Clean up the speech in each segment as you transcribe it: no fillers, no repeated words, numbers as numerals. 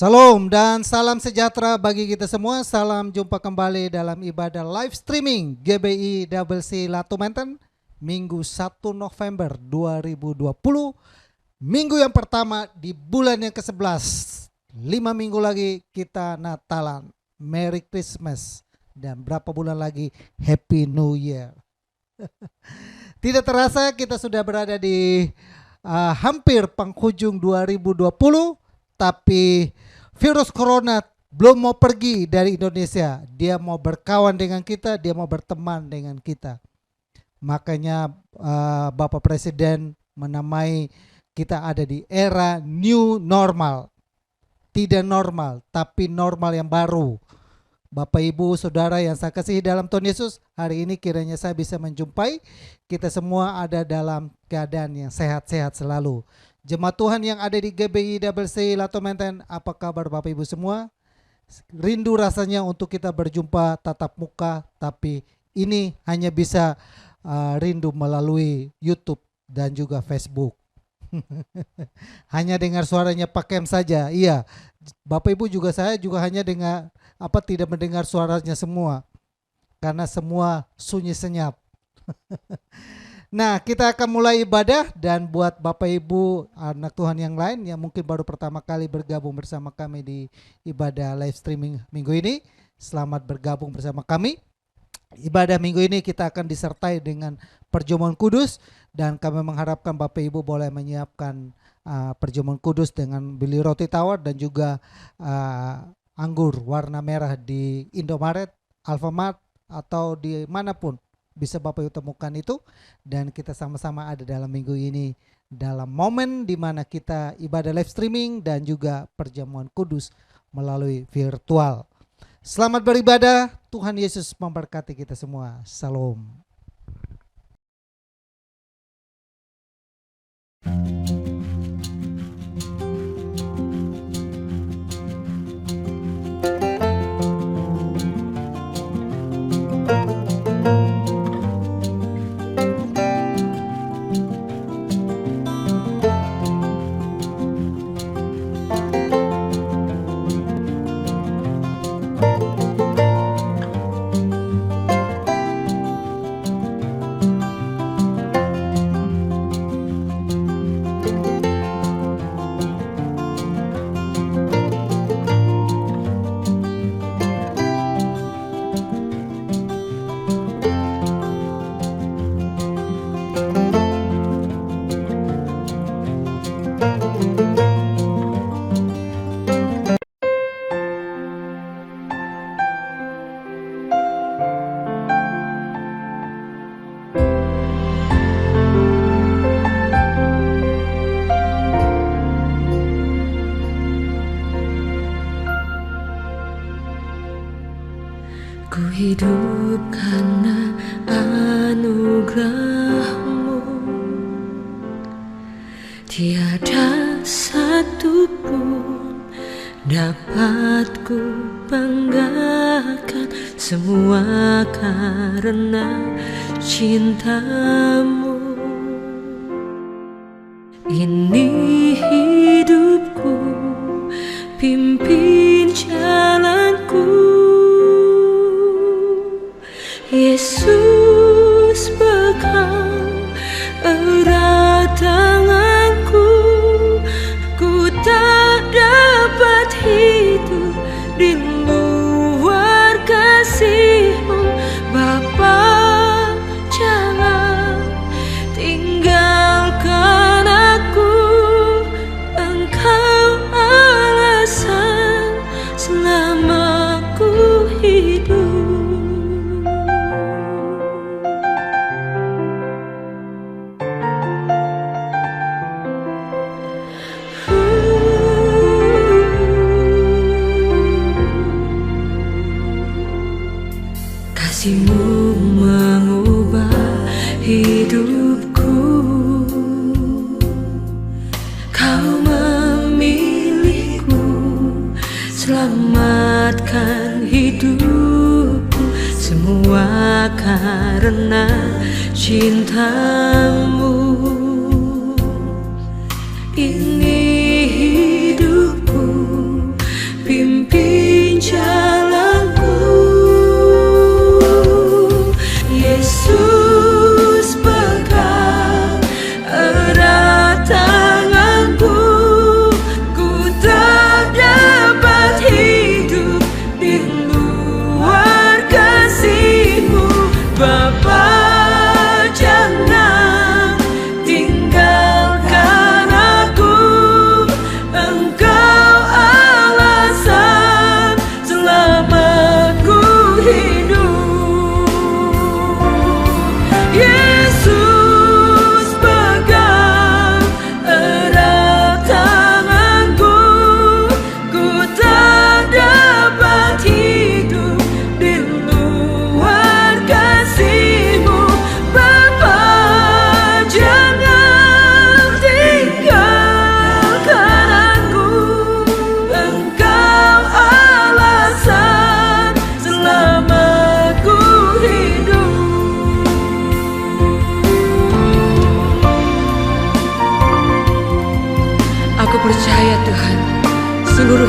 Salam dan salam sejahtera bagi kita semua. Salam jumpa kembali dalam ibadah live streaming GBI WC Latu Menten Minggu 1 November 2020. Minggu yang pertama di bulan yang ke-11. 5 minggu lagi kita Natalan. Merry Christmas. Dan berapa bulan lagi Happy New Year. Tidak terasa kita sudah berada di hampir penghujung 2020. Tapi virus corona belum mau pergi dari Indonesia. Dia mau berkawan dengan kita, dia mau berteman dengan kita. Makanya Bapak Presiden menamai kita ada di era new normal. Tidak normal, tapi normal yang baru. Bapak, Ibu, Saudara yang saya kasihi dalam Tuhan Yesus, hari ini kiranya saya bisa menjumpai kita semua ada dalam keadaan yang sehat-sehat selalu. Jemaat Tuhan yang ada di GBI WC Latu Menten, apa kabar Bapak Ibu semua? Rindu rasanya untuk kita berjumpa tatap muka, tapi ini hanya bisa rindu melalui YouTube dan juga Facebook. Hanya dengar suaranya Pak Kem saja. Iya, Bapak Ibu juga saya juga hanya tidak mendengar suaranya semua. Karena semua sunyi senyap. Nah, kita akan mulai ibadah, dan buat Bapak Ibu anak Tuhan yang lain yang mungkin baru pertama kali bergabung bersama kami di ibadah live streaming minggu ini, selamat bergabung bersama kami. Ibadah minggu ini kita akan disertai dengan perjamuan kudus, dan kami mengharapkan Bapak Ibu boleh menyiapkan perjamuan kudus dengan beli roti tawar dan juga anggur warna merah di Indomaret, Alfamart, atau di manapun bisa Bapak Ibu temukan itu. Dan kita sama-sama ada dalam minggu ini dalam momen di mana kita ibadah live streaming dan juga perjamuan kudus melalui virtual. Selamat beribadah, Tuhan Yesus memberkati kita semua. Salam. Ku hidup karena anugerah-Mu, tiada satu pun dapat ku banggakan, semua karena cinta-Mu. Ini hidupku, pimpin jalanku, Yesus pegang erat tanganku. Ku tak dapat hidup di luar kasih-Mu, Bapa. Jangan tinggalkan aku, Engkau alasan selama ku hidup. Kasih-Mu mengubah hidupku, Kau memilihku, selamatkan hidupku, semua karena cinta-Mu. Ini hidupku,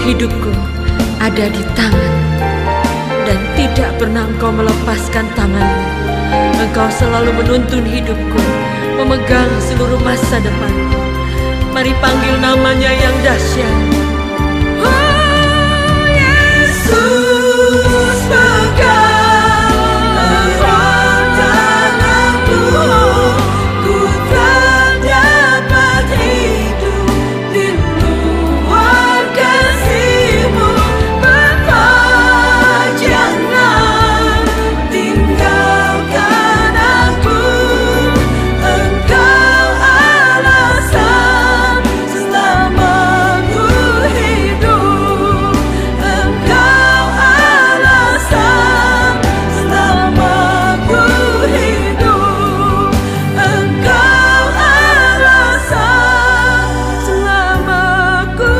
hidupku ada di tangan, dan tidak pernah Engkau melepaskan tangan-Mu. Engkau selalu menuntun hidupku, memegang seluruh masa depanku. Mari panggil namanya yang dahsyat. Oh Yesus, pegang erat tanganku, ku tak dapat hidup di luar kasih-Mu. Bapa, jangan tinggalkan aku. Engkau alasan selama ku hidup. Engkau alasan selama ku hidup. Engkau alasan selama ku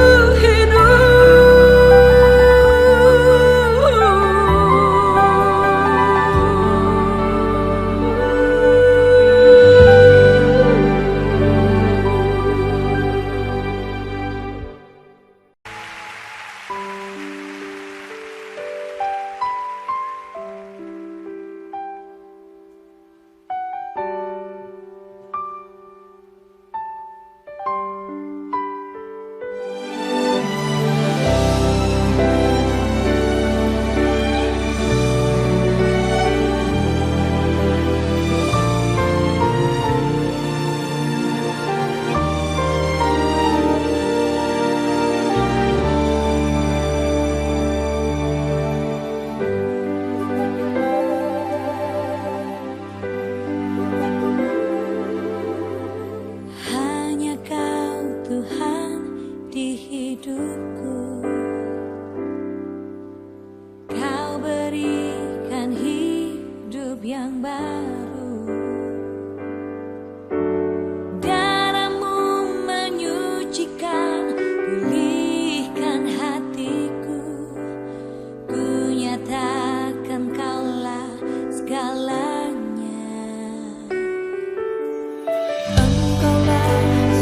hanya Kau Tuhan di hidupku. Kau berikan hidup yang baru. Darah-Mu menyucikan, pulihkan hatiku. Ku nyatakan Kaulah segalanya. Engkaulah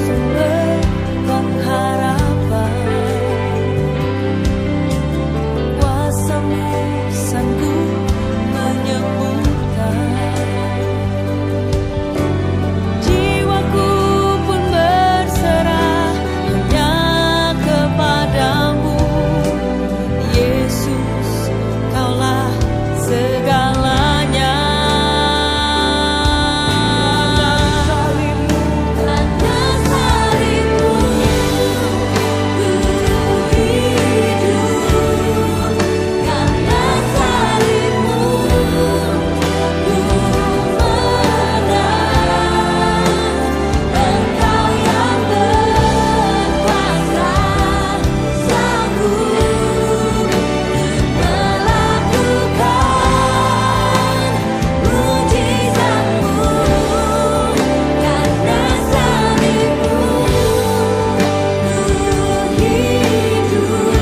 sumber pengharapan. Kuasa-Mu sanggup menyembuhkan. Jiwaku pun berserah hanya kepadamu. Yesus, Kaulah segalanya. Karena salib-Mu ku hidup. Karena salib-Mu ku menang. Engkau yang berkuasa, sanggup melakukan mujizat-Mu. Karena salib-Mu ku hidup.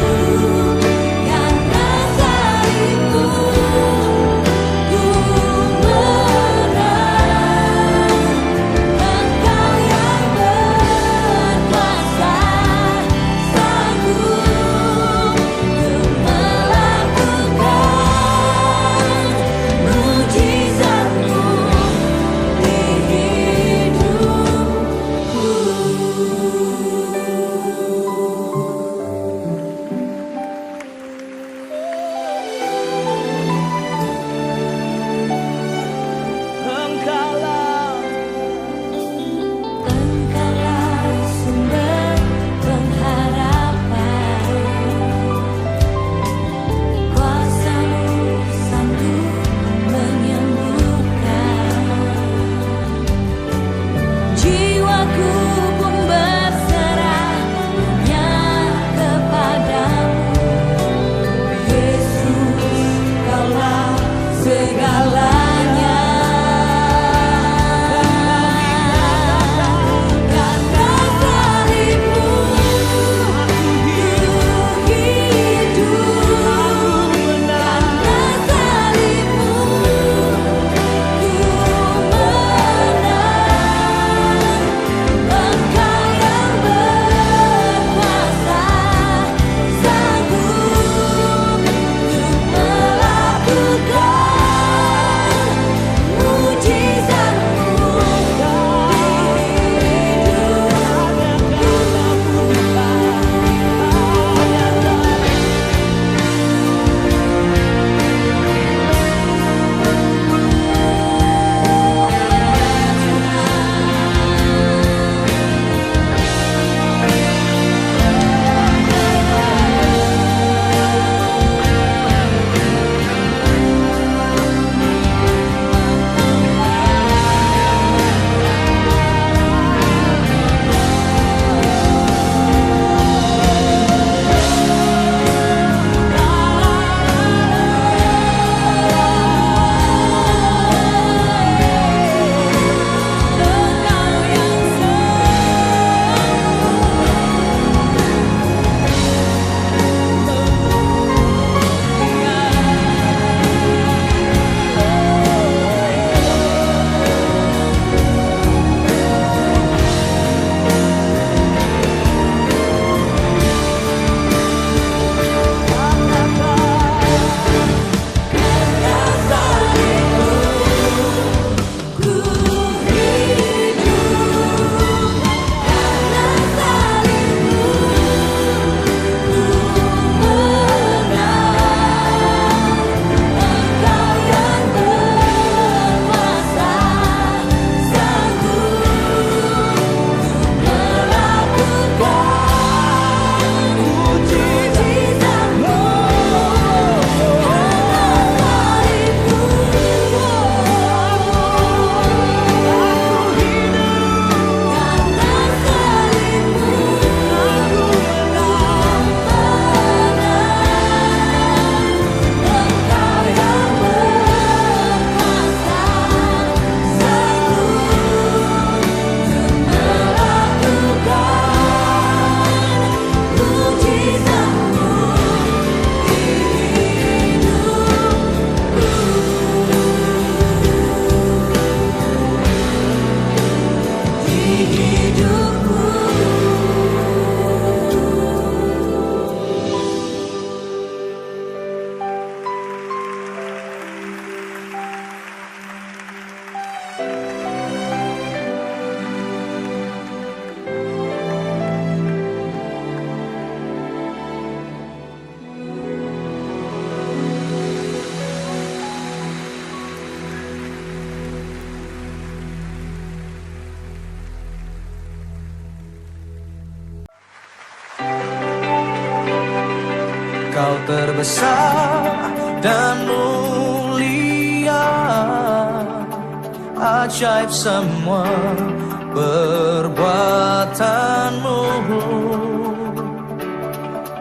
Karena salib-Mu ku menang. Engkau yang berkuasa, sanggup melakukan mujizat-Mu di Engkaulah sumber pengharapan. Kuasa-Mu sanggup menyembuhkan. Jiwaku pun berserah hanya kepadamu. Yesus, Kaulah segalanya. Karena salib-Mu ku hidup. Karena salib-Mu ku menang. Engkau yang berkuasa, terbesar dan mulia, ajaib semua perbuatanmu.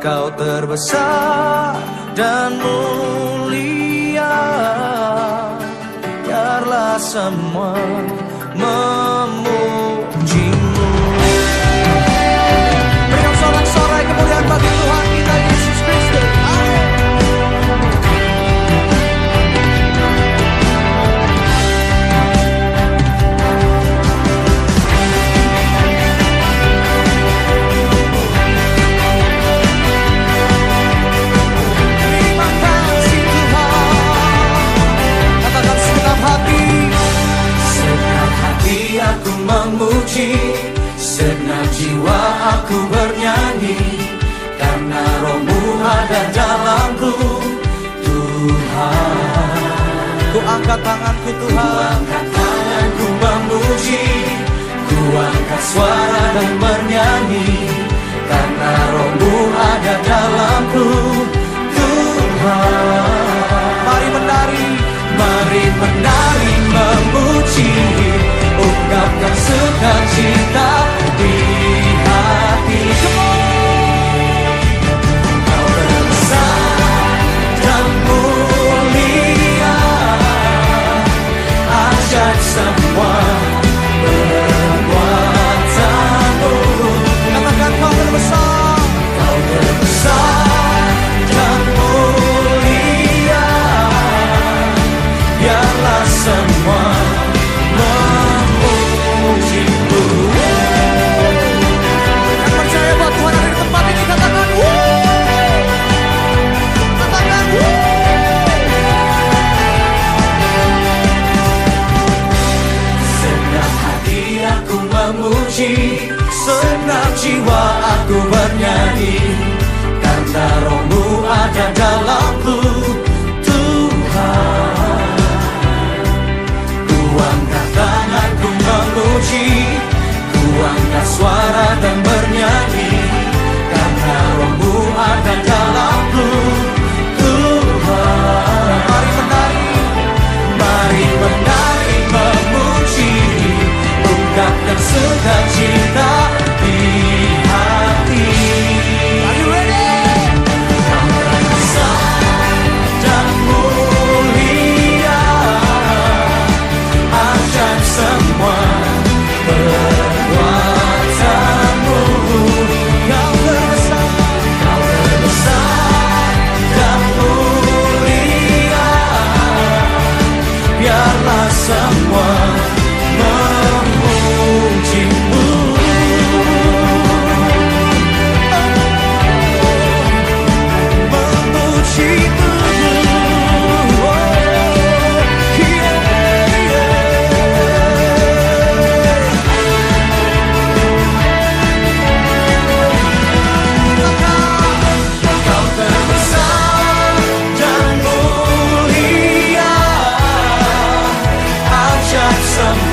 Kau terbesar dan mulia, biarlah semua memujimu. Berikan sorak-sorai kemuliaan bagi Tuhan kita Yesus Kristus. Terima kasih Tuhan. Katakan segenap hati aku memuji, segenap jiwa aku bernyanyi, karena Roh-Mu ada dalamku, Tuhan. Ku angkat tanganku Tuhan, ku angkat tanganku memuji, ku angkat suara dan bernyanyi, karena Roh-Mu ada dalamku, Tuhan. Mari menari memuji, ungkapkan sukacita di hati. Kau terbesar dan mulia, ajaib semua perbuatanmu. Katakan kau terbesar, kau terbesar dan mulia, biarlah semua memujimu. Yang percaya buat Tuhan ada di tempat ini, katakan katakan segenap hati aku memuji, segenap jiwa aku bernyanyi, karena Roh-Mu ada dalamku, Tuhan. Ku angkat tanganku memuji, ku angkat suara dan bernyanyi, karena Roh-Mu ada dalamku, Tuhan. Mari menari memuji, ungkapkan sukacita di hati. Are you ready? Kau terbesar dan mulia, ajaib semua perbuatanmu. Kau terbesar dan mulia, biarlah semua memujimu. Memujimu. Kau terbesar dan mulia, ajaib semua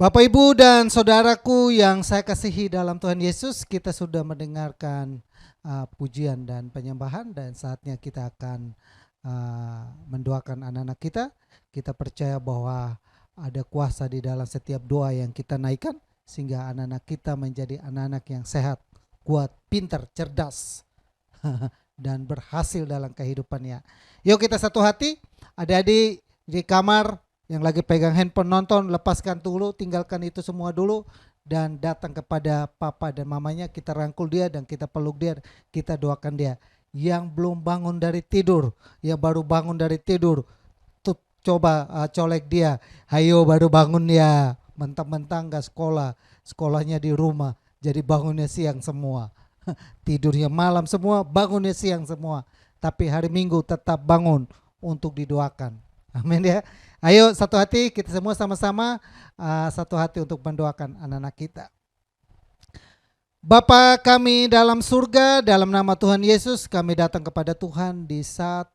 Bapak, Ibu, dan saudaraku yang saya kasihi dalam Tuhan Yesus, kita sudah mendengarkan pujian dan penyembahan, dan saatnya kita akan mendoakan anak-anak kita. Kita percaya bahwa ada kuasa di dalam setiap doa yang kita naikkan, sehingga anak-anak kita menjadi anak-anak yang sehat, kuat, pintar, cerdas, dan berhasil dalam kehidupannya. Yuk kita satu hati, adik-adik di kamar yang lagi pegang handphone nonton, lepaskan dulu, tinggalkan itu semua dulu, dan datang kepada papa dan mamanya. Kita rangkul dia dan kita peluk dia, kita doakan dia. Yang belum bangun dari tidur, yang baru bangun dari tidur, tuh coba colek dia. Hayo baru bangun ya, mentang-mentang gak sekolah, sekolahnya di rumah, jadi bangunnya siang semua. Tidurnya malam semua, bangunnya siang semua. Tapi hari Minggu tetap bangun untuk didoakan. Amin ya. Ayo satu hati, kita semua sama-sama satu hati untuk mendoakan anak-anak kita. Bapa kami dalam surga, dalam nama Tuhan Yesus, kami datang kepada Tuhan di saat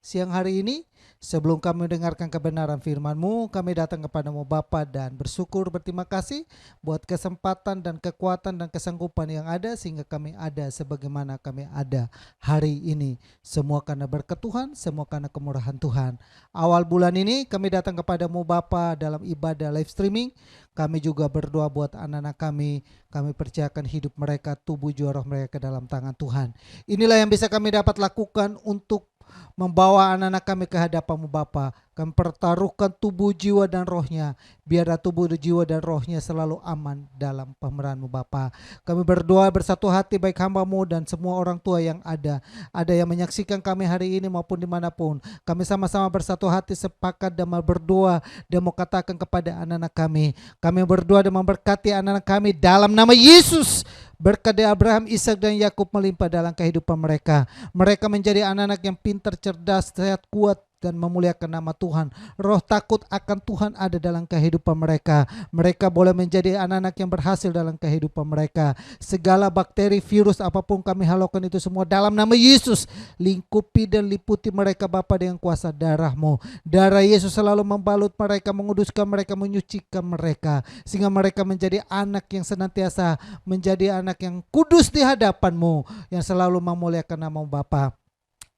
siang hari ini. Sebelum kami mendengarkan kebenaran firman-Mu, kami datang kepadamu Bapa dan bersyukur, berterima kasih buat kesempatan dan kekuatan dan kesanggupan yang ada, sehingga kami ada sebagaimana kami ada hari ini. Semua karena berkat Tuhan, semua karena kemurahan Tuhan. Awal bulan ini kami datang kepadamu Bapa dalam ibadah live streaming. Kami juga berdoa buat anak-anak kami percayakan hidup mereka, tubuh jiwa roh mereka ke dalam tangan Tuhan. Inilah yang bisa kami dapat lakukan untuk membawa anak-anak kami ke hadapan-Mu Bapa. Kami pertaruhkan tubuh, jiwa, dan rohnya. Biarlah tubuh, jiwa, dan rohnya selalu aman dalam pemeliharaan-Mu Bapa. Kami berdoa bersatu hati baik hamba-Mu dan semua orang tua yang ada. Ada yang menyaksikan kami hari ini maupun dimanapun. Kami sama-sama bersatu hati sepakat dan berdoa dan mau katakan kepada anak-anak kami. Kami berdoa dan memberkati anak-anak kami dalam nama Yesus. Berkat dari Abraham, Ishak, dan Yakub melimpah dalam kehidupan mereka. Mereka menjadi anak-anak yang pintar, cerdas, sehat, kuat, dan memuliakan nama Tuhan. Roh takut akan Tuhan ada dalam kehidupan mereka. Mereka boleh menjadi anak-anak yang berhasil dalam kehidupan mereka. Segala bakteri, virus, apapun kami halaukan itu semua dalam nama Yesus. Lingkupi dan liputi mereka Bapa dengan kuasa darah-Mu. Darah Yesus selalu membalut mereka, menguduskan mereka, menyucikan mereka. Sehingga mereka menjadi anak yang senantiasa menjadi anak yang kudus di hadapan-Mu. Yang selalu memuliakan nama-Mu Bapa.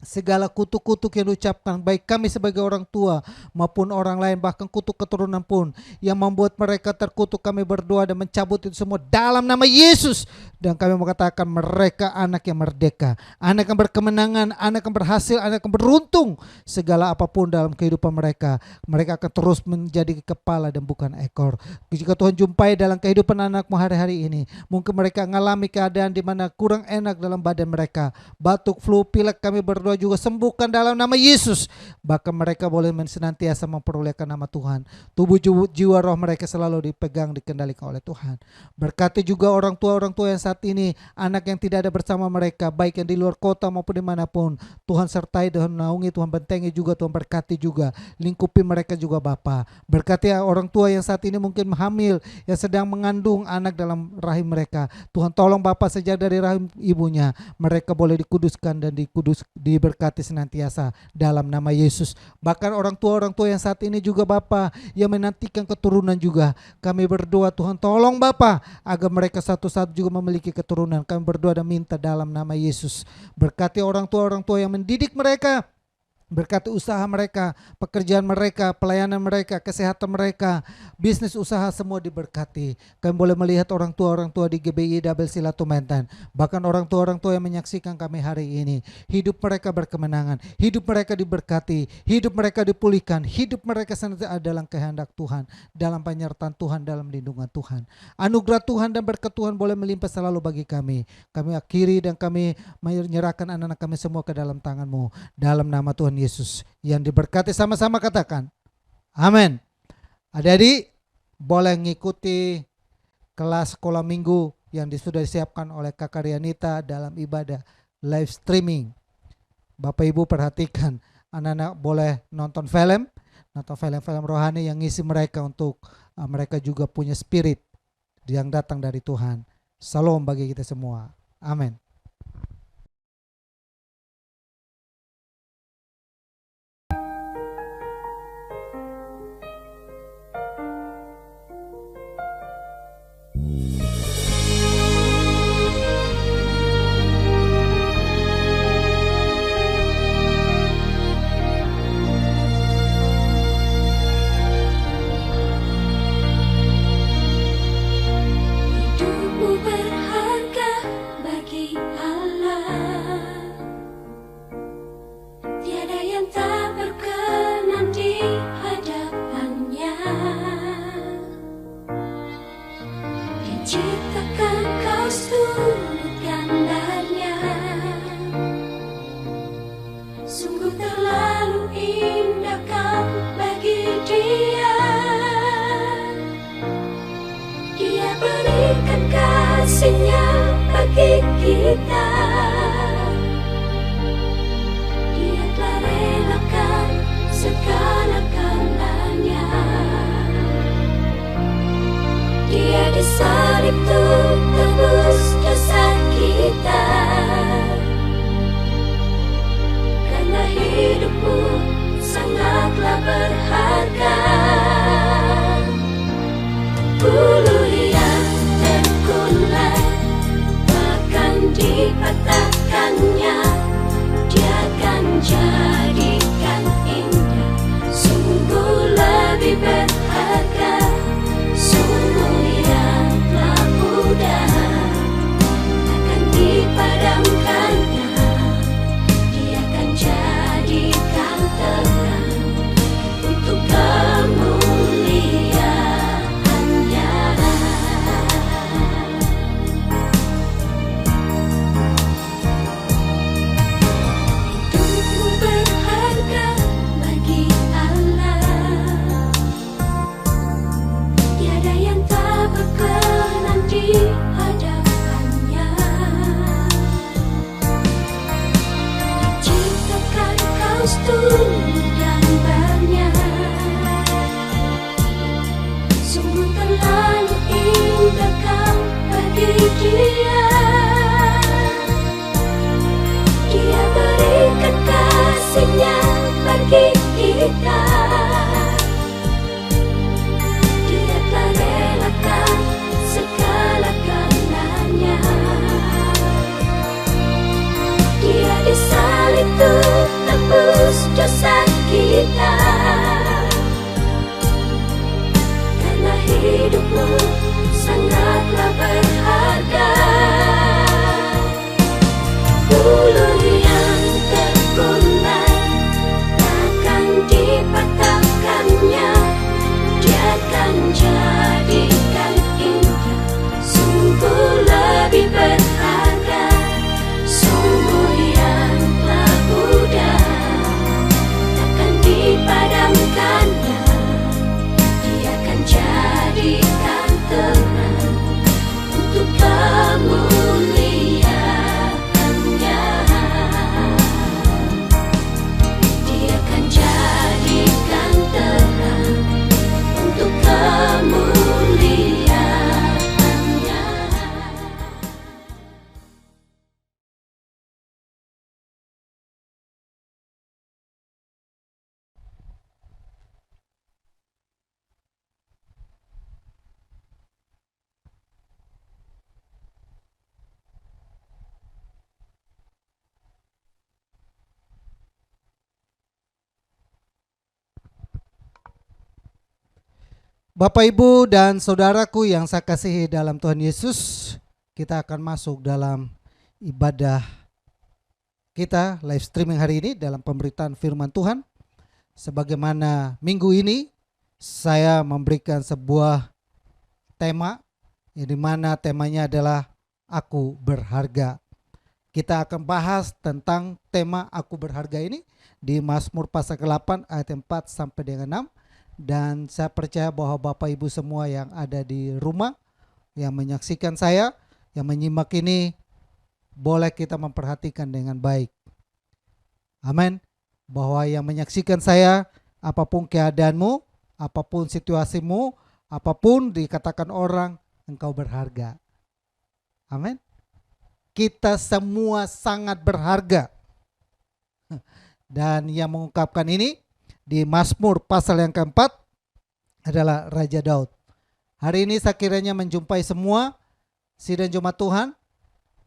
Segala kutuk-kutuk yang diucapkan baik kami sebagai orang tua maupun orang lain, bahkan kutuk keturunan pun yang membuat mereka terkutuk, kami berdoa dan mencabut itu semua dalam nama Yesus. Dan kami mengatakan mereka anak yang merdeka, anak yang berkemenangan, anak yang berhasil, anak yang beruntung. Segala apapun dalam kehidupan mereka, mereka akan terus menjadi kepala dan bukan ekor. Jika Tuhan jumpai dalam kehidupan anakmu hari-hari ini, mungkin mereka mengalami keadaan di mana kurang enak dalam badan mereka, batuk, flu, pilek, kami berdoa juga sembuhkan dalam nama Yesus. Bahkan mereka boleh senantiasa memperolehkan nama Tuhan. Tubuh, jiwa, roh mereka selalu dipegang, dikendalikan oleh Tuhan. Berkati juga orang tua yang saat ini anak yang tidak ada bersama mereka, baik yang di luar kota maupun dimanapun. Tuhan sertai, Tuhan naungi, Tuhan bentengi juga, Tuhan berkati juga. Lingkupi mereka juga Bapa. Berkati orang tua yang saat ini mungkin hamil, yang sedang mengandung anak dalam rahim mereka. Tuhan tolong Bapa sejak dari rahim ibunya, mereka boleh dikuduskan dan diberkati senantiasa dalam nama Yesus. Bahkan orang tua yang saat ini juga Bapa yang menantikan keturunan juga, kami berdoa Tuhan tolong Bapa agar mereka satu-satu juga memiliki keturunan. Kami berdoa dan minta dalam nama Yesus. Berkati orang tua yang mendidik mereka, berkati usaha mereka, pekerjaan mereka, pelayanan mereka, kesehatan mereka, bisnis usaha semua diberkati. Kami boleh melihat orang tua di GBI Double C Latu Mentan, bahkan orang tua yang menyaksikan kami hari ini. Hidup mereka berkemenangan, hidup mereka diberkati, hidup mereka dipulihkan, hidup mereka senantiasa dalam kehendak Tuhan, dalam penyertaan Tuhan, dalam lindungan Tuhan. Anugerah Tuhan dan berkat Tuhan boleh melimpah selalu bagi kami. Kami akhiri dan kami menyerahkan anak-anak kami semua ke dalam tangan-Mu. Dalam nama Tuhan Yesus yang diberkati, sama-sama katakan amin. Adik-adik boleh mengikuti kelas sekolah minggu yang sudah disiapkan oleh Kakak Rianita dalam ibadah live streaming. Bapak Ibu perhatikan, anak-anak boleh nonton film rohani yang ngisi mereka untuk mereka juga punya spirit yang datang dari Tuhan. Salam bagi kita semua. Amin. dipatahkannya, Dia akan jadikan indah. Sungguh lebih berharga sumur yang telah pudar, akan dipadamkannya, Dia akan jadikan terang untuk kemuliaan-Nya. Hidupmu berharga bagi Allah, tiada yang tak berkenan di hadapan-Nya. Diciptakan Kau setuju gambarnya, sungguh terlalu indah Kau bagi Dia. Dia berikan kasih-Nya bagi kita, Dia telah relakan segala karenanya. Dia disalib untuk tebus dosa kita, karena hidupmu sangatlah berharga. Bulu yang terbumbang takkan dipatahkannya, Dia akan jadikan indah. Sungguh lebih berharga sumur yang telah pudar, takkan dipadamkannya, Dia akan jadikan terang untuk kemuliaan-Nya. Dia akan jadikan terang untuk kemuliaan-Nya. Bapak, Ibu, dan saudaraku yang saya kasihi dalam Tuhan Yesus, kita akan masuk dalam ibadah kita live streaming hari ini dalam pemberitaan firman Tuhan. Sebagaimana minggu ini saya memberikan sebuah tema, yang dimana temanya adalah Aku Berharga. Kita akan bahas tentang tema Aku Berharga ini di Mazmur pasal ke-8 ayat 4 sampai dengan 6. Dan saya percaya bahwa Bapak Ibu semua yang ada di rumah, yang menyaksikan saya, yang menyimak ini, boleh kita memperhatikan dengan baik. Amin. Bahwa yang menyaksikan saya, apapun keadaanmu, apapun situasimu, apapun dikatakan orang, engkau berharga. Amin. Kita semua sangat berharga. Dan yang mengungkapkan ini di Mazmur pasal yang keempat adalah Raja Daud. Hari ini saya kiranya menjumpai semua sidang Jemaat Tuhan.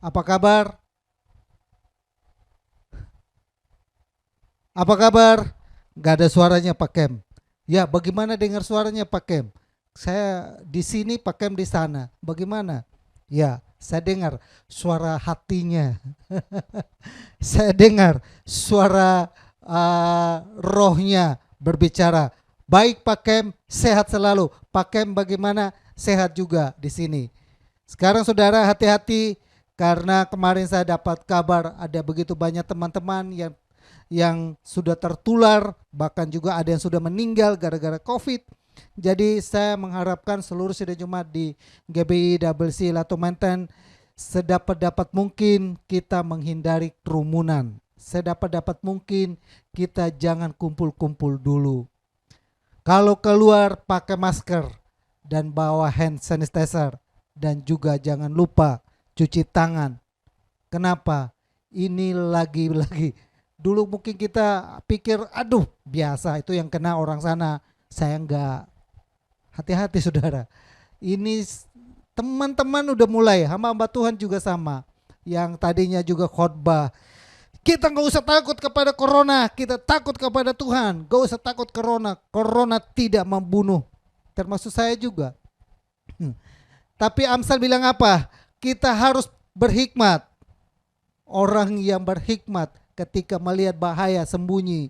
Apa kabar? Apa kabar? Gak ada suaranya Pak Kem. Ya, bagaimana dengar suaranya Pak Kem? Saya di sini, Pak Kem di sana. Bagaimana? Ya, saya dengar suara hatinya. Saya dengar suara rohnya berbicara. Baik Pak Kem, sehat selalu. Pak Kem bagaimana? Sehat juga di sini. Sekarang saudara hati-hati, karena kemarin saya dapat kabar ada begitu banyak teman-teman yang sudah tertular, bahkan juga ada yang sudah meninggal gara-gara COVID. Jadi saya mengharapkan seluruh sidang Jumat di GBI WC Latumentan sedapat mungkin kita menghindari kerumunan. Sedapat mungkin kita jangan kumpul-kumpul dulu. Kalau keluar pakai masker dan bawa hand sanitizer, dan juga jangan lupa cuci tangan. Kenapa? Ini lagi-lagi. Dulu mungkin kita pikir aduh biasa itu yang kena orang sana, saya enggak. Hati-hati saudara. Ini teman-teman udah mulai, hamba-hamba Tuhan juga sama. yang tadinya juga khotbah. Kita nggak usah takut kepada corona, kita takut kepada Tuhan. Gak usah takut corona, corona tidak membunuh. Termasuk saya juga. Tapi Amsal bilang apa? Kita harus berhikmat. Orang yang berhikmat ketika melihat bahaya sembunyi.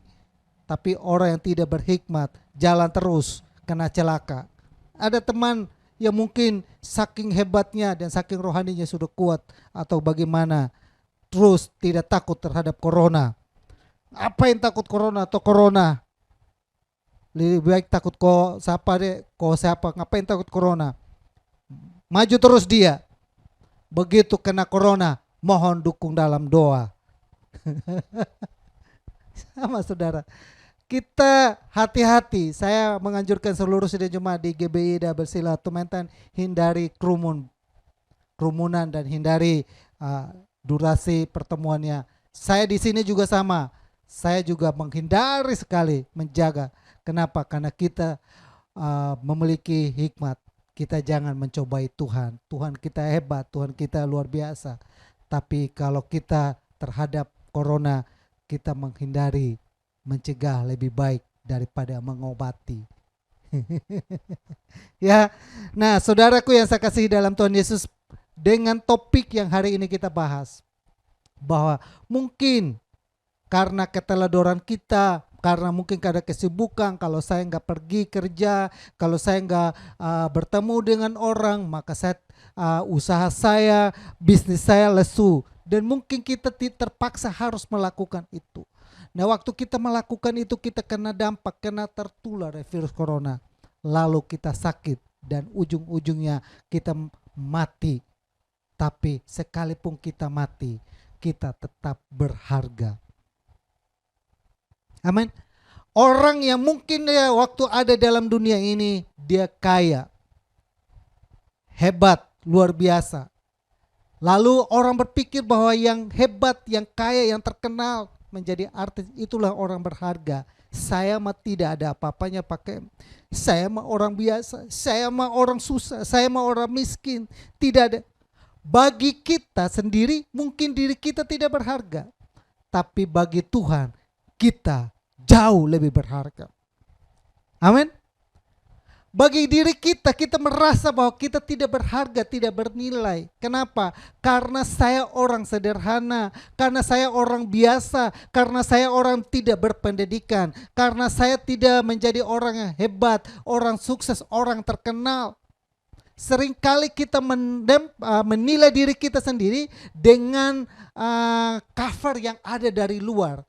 Tapi orang yang tidak berhikmat jalan terus kena celaka. Ada teman yang mungkin saking hebatnya dan saking rohaninya sudah kuat atau bagaimana, terus tidak takut terhadap corona. Apa yang takut corona atau corona? Lebih baik takut siapa, ngapain takut corona? Maju terus dia. Begitu kena corona, mohon dukung dalam doa. Sama saudara. Kita hati-hati. Saya menganjurkan seluruh sidang jemaat di GBI WC Latumentan hindari kerumunan dan hindari durasi pertemuannya. Saya di sini juga sama. Saya juga menghindari sekali, menjaga. Kenapa? Karena kita memiliki hikmat. Kita jangan mencobai Tuhan. Tuhan kita hebat, Tuhan kita luar biasa. Tapi kalau kita terhadap corona, kita menghindari, mencegah lebih baik daripada mengobati. Ya, nah saudaraku yang saya kasih dalam Tuhan Yesus, dengan topik yang hari ini kita bahas, bahwa mungkin karena keteledoran kita, karena mungkin ada kesibukan, kalau saya nggak pergi kerja, kalau saya nggak bertemu dengan orang, maka usaha saya, bisnis saya lesu, dan mungkin kita terpaksa harus melakukan itu. Nah, waktu kita melakukan itu, kita kena dampak, kena tertular virus corona, lalu kita sakit dan ujung-ujungnya kita mati. Tapi sekalipun kita mati, kita tetap berharga. Amin. Orang yang mungkin ya waktu ada dalam dunia ini dia kaya, hebat, luar biasa. Lalu orang berpikir bahwa yang hebat, yang kaya, yang terkenal menjadi artis, itulah orang berharga. Saya mah tidak ada apa-apanya pakai. Saya mah orang biasa, saya mah orang susah, saya mah orang miskin. Tidak ada. Bagi kita sendiri mungkin diri kita tidak berharga. Tapi bagi Tuhan kita jauh lebih berharga. Amin. Bagi diri kita, kita merasa bahwa kita tidak berharga, tidak bernilai. Kenapa? Karena saya orang sederhana, karena saya orang biasa, karena saya orang tidak berpendidikan, karena saya tidak menjadi orang yang hebat, orang sukses, orang terkenal. Seringkali kita menilai diri kita sendiri dengan cover yang ada dari luar.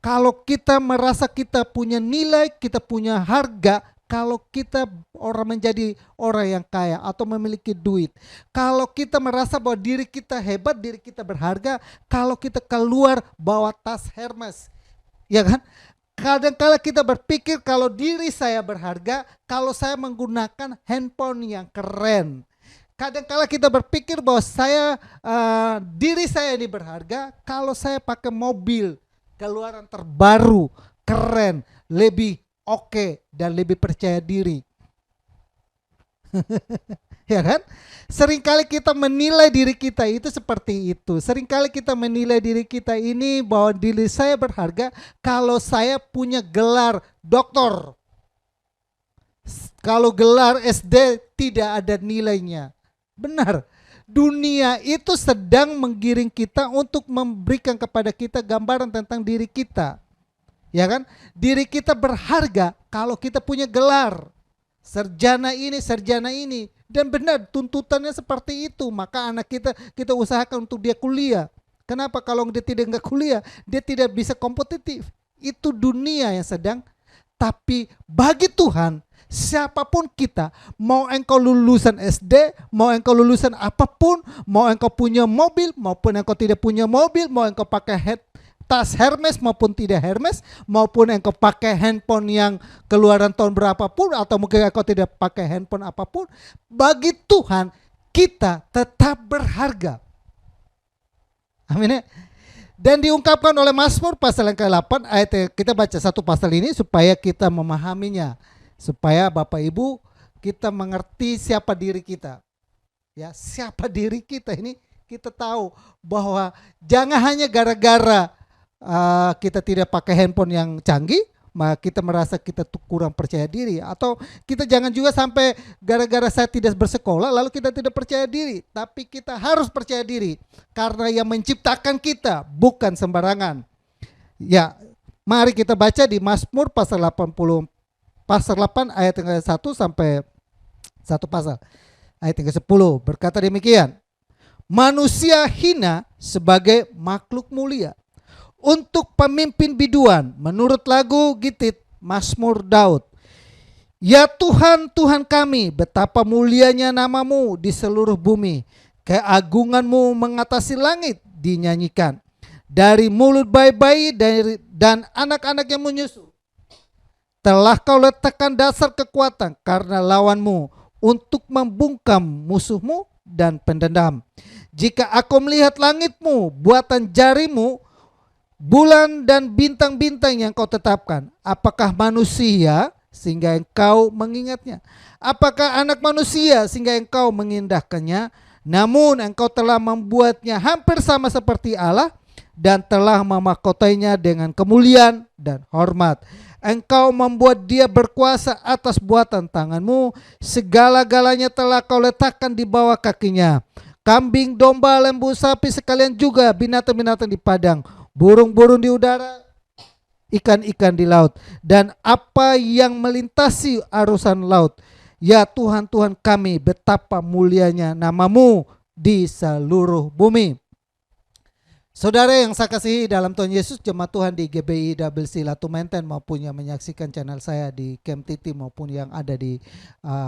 Kalau kita merasa kita punya nilai, kita punya harga, kalau kita orang menjadi orang yang kaya atau memiliki duit, kalau kita merasa bahwa diri kita hebat, diri kita berharga, kalau kita keluar bawa tas Hermes, ya kan? Kadang-kala kita berpikir kalau diri saya berharga, kalau saya menggunakan handphone yang keren. Kadang-kala kita berpikir bahwa diri saya ini berharga kalau saya pakai mobil keluaran terbaru, keren, lebih oke, dan lebih percaya diri. Ya kan? Seringkali kita menilai diri kita itu seperti itu. Seringkali kita menilai diri kita ini bahwa diri saya berharga kalau saya punya gelar doktor. Kalau gelar SD tidak ada nilainya. Benar. Dunia itu sedang menggiring kita untuk memberikan kepada kita gambaran tentang diri kita. Ya kan? Diri kita berharga kalau kita punya gelar. Sarjana ini. Dan benar tuntutannya seperti itu. Maka anak kita usahakan untuk dia kuliah. Kenapa? Kalau dia nggak kuliah, dia tidak bisa kompetitif. Itu dunia yang sedang. Tapi bagi Tuhan, siapapun kita, mau engkau lulusan SD, mau engkau lulusan apapun, mau engkau punya mobil, maupun engkau tidak punya mobil, mau engkau pakai tas Hermes maupun tidak Hermes, maupun engkau pakai handphone yang keluaran tahun berapapun, atau mungkin engkau tidak pakai handphone apapun, bagi Tuhan kita tetap berharga. Amin ya. Dan diungkapkan oleh Mazmur pasal yang ke-8 ayat, kita baca satu pasal ini supaya kita memahaminya, supaya Bapak Ibu kita mengerti siapa diri kita. Ya, siapa diri kita ini kita tahu bahwa jangan hanya gara-gara kita tidak pakai handphone yang canggih, maka kita merasa kita tuh kurang percaya diri. Atau kita jangan juga sampai gara-gara saya tidak bersekolah lalu kita tidak percaya diri. Tapi kita harus percaya diri karena yang menciptakan kita bukan sembarangan. Ya, mari kita baca di Mazmur pasal 80, pasal 8 ayat yang ke-1 sampai 1 pasal. Ayat yang ke-10 berkata demikian. Manusia hina sebagai makhluk mulia. Untuk pemimpin biduan, menurut lagu Gitit Mazmur Daud. Ya Tuhan, Tuhan kami, betapa mulianya namamu di seluruh bumi. Keagunganmu mengatasi langit dinyanyikan. Dari mulut bayi-bayi dan anak-anak yang menyusu. Telah kau letakkan dasar kekuatan karena lawanmu untuk membungkam musuhmu dan pendendam. Jika aku melihat langitmu, buatan jarimu, bulan dan bintang-bintang yang kau tetapkan, apakah manusia sehingga engkau mengingatnya? Apakah anak manusia sehingga engkau mengindahkannya? Namun engkau telah membuatnya hampir sama seperti Allah dan telah memahkotainya dengan kemuliaan dan hormat. Engkau membuat dia berkuasa atas buatan tanganmu. Segala-galanya telah kau letakkan di bawah kakinya. Kambing, domba, lembu, sapi sekalian juga binatang-binatang di padang, burung-burung di udara, ikan-ikan di laut, dan apa yang melintasi arusan laut. Ya Tuhan, Tuhan kami, betapa mulianya namamu di seluruh bumi. Saudara yang saya kasihi dalam Tuhan Yesus, jemaat Tuhan di GBI WC Latu Menten maupun yang menyaksikan channel saya di Camp Titi maupun yang ada di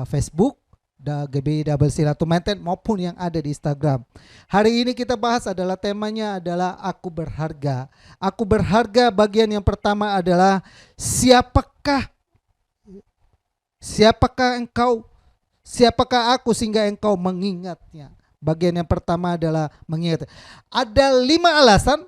Facebook GBI WC Latu Menten maupun yang ada di Instagram. Hari ini kita bahas adalah temanya adalah Aku Berharga. Aku berharga bagian yang pertama adalah siapakah engkau? Siapakah aku sehingga engkau mengingatnya? Bagian yang pertama adalah mengingat. Ada 5 alasan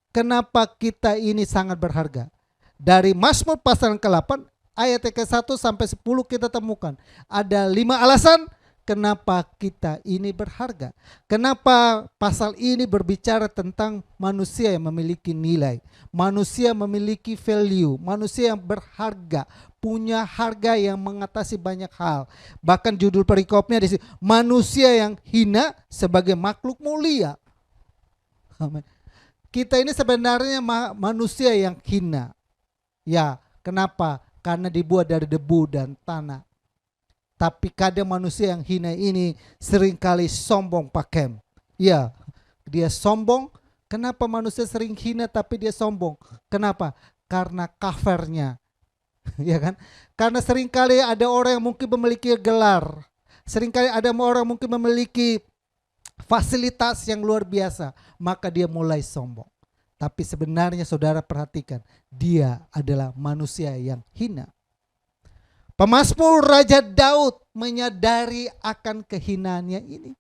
kenapa kita ini sangat berharga. Dari Mazmur pasal ke-8 ayat ke-1 sampai 10 kita temukan. Ada 5 alasan kenapa kita ini berharga. Kenapa pasal ini berbicara tentang manusia yang memiliki nilai. Manusia memiliki value. Manusia yang berharga. Punya harga yang mengatasi banyak hal. Bahkan judul perikopnya di sini, manusia yang hina sebagai makhluk mulia. Amen. Kita ini sebenarnya manusia yang hina. Ya, kenapa? Karena dibuat dari debu dan tanah. Tapi kadang manusia yang hina ini seringkali sombong pakem. Ya, dia sombong. Kenapa manusia sering hina tapi dia sombong? Kenapa? Karena covernya. Ya kan? Karena seringkali ada orang yang mungkin memiliki gelar, seringkali ada orang mungkin memiliki fasilitas yang luar biasa, maka dia mulai sombong. Tapi sebenarnya saudara perhatikan, dia adalah manusia yang hina. Pemazmur Raja Daud menyadari akan kehinaannya ini.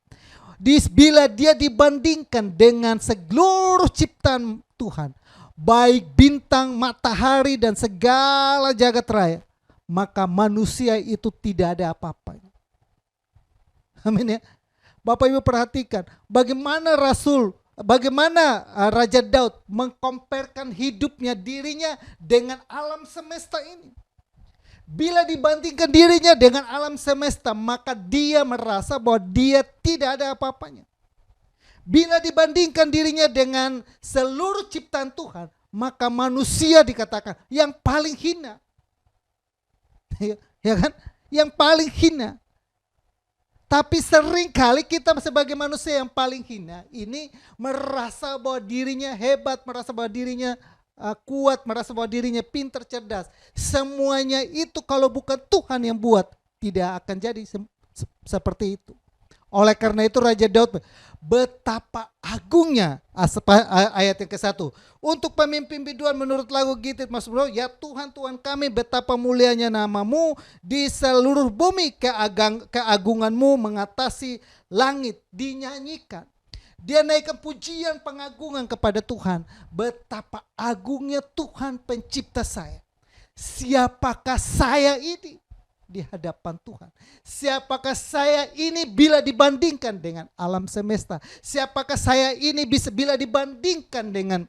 Bila dia dibandingkan dengan seluruh ciptaan Tuhan, baik bintang, matahari dan segala jagat raya, maka manusia itu tidak ada apa-apanya. Amin ya. Bapak Ibu perhatikan bagaimana Raja Daud mengkomparkan hidupnya, dirinya dengan alam semesta ini. Bila dibandingkan dirinya dengan alam semesta, maka dia merasa bahwa dia tidak ada apa-apanya. Bila dibandingkan dirinya dengan seluruh ciptaan Tuhan, maka manusia dikatakan yang paling hina. Ya kan? Yang paling hina. Tapi seringkali kita sebagai manusia yang paling hina ini merasa bahwa dirinya hebat, merasa bahwa dirinya kuat, merasa bahwa dirinya pintar, cerdas. Semuanya itu kalau bukan Tuhan yang buat, tidak akan jadi seperti itu. Oleh karena itu Raja Daud, betapa agungnya, ayat yang ke-1. Untuk pemimpin biduan menurut lagu Gitit Mazmur, ya Tuhan, Tuhan kami, betapa mulianya namamu di seluruh bumi, keagunganmu mengatasi langit, dinyanyikan. Dia naikkan pujian pengagungan kepada Tuhan. Betapa agungnya Tuhan pencipta saya. Siapakah saya ini? di hadapan Tuhan? Siapakah saya ini bila dibandingkan dengan alam semesta? Siapakah saya ini bila dibandingkan dengan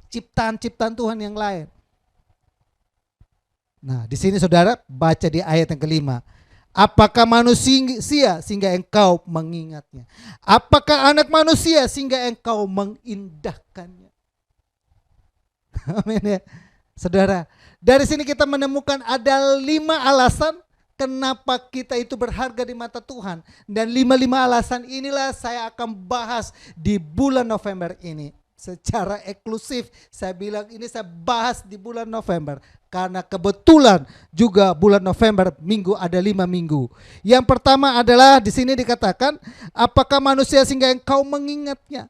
ciptaan-ciptaan Tuhan yang lain? Nah, di sini saudara baca di ayat yang kelima. Apakah manusia sehingga engkau mengingatnya? Apakah anak manusia sehingga engkau mengindahkannya? Amin ya. Saudara, dari sini kita menemukan ada 5 alasan kenapa kita itu berharga di mata Tuhan. Dan 5 alasan inilah saya akan bahas di bulan November ini. Secara eksklusif saya bilang ini saya bahas di bulan November. Karena kebetulan juga bulan November ada 5 minggu. Yang pertama adalah di sini dikatakan, apakah manusia sehingga engkau mengingatnya?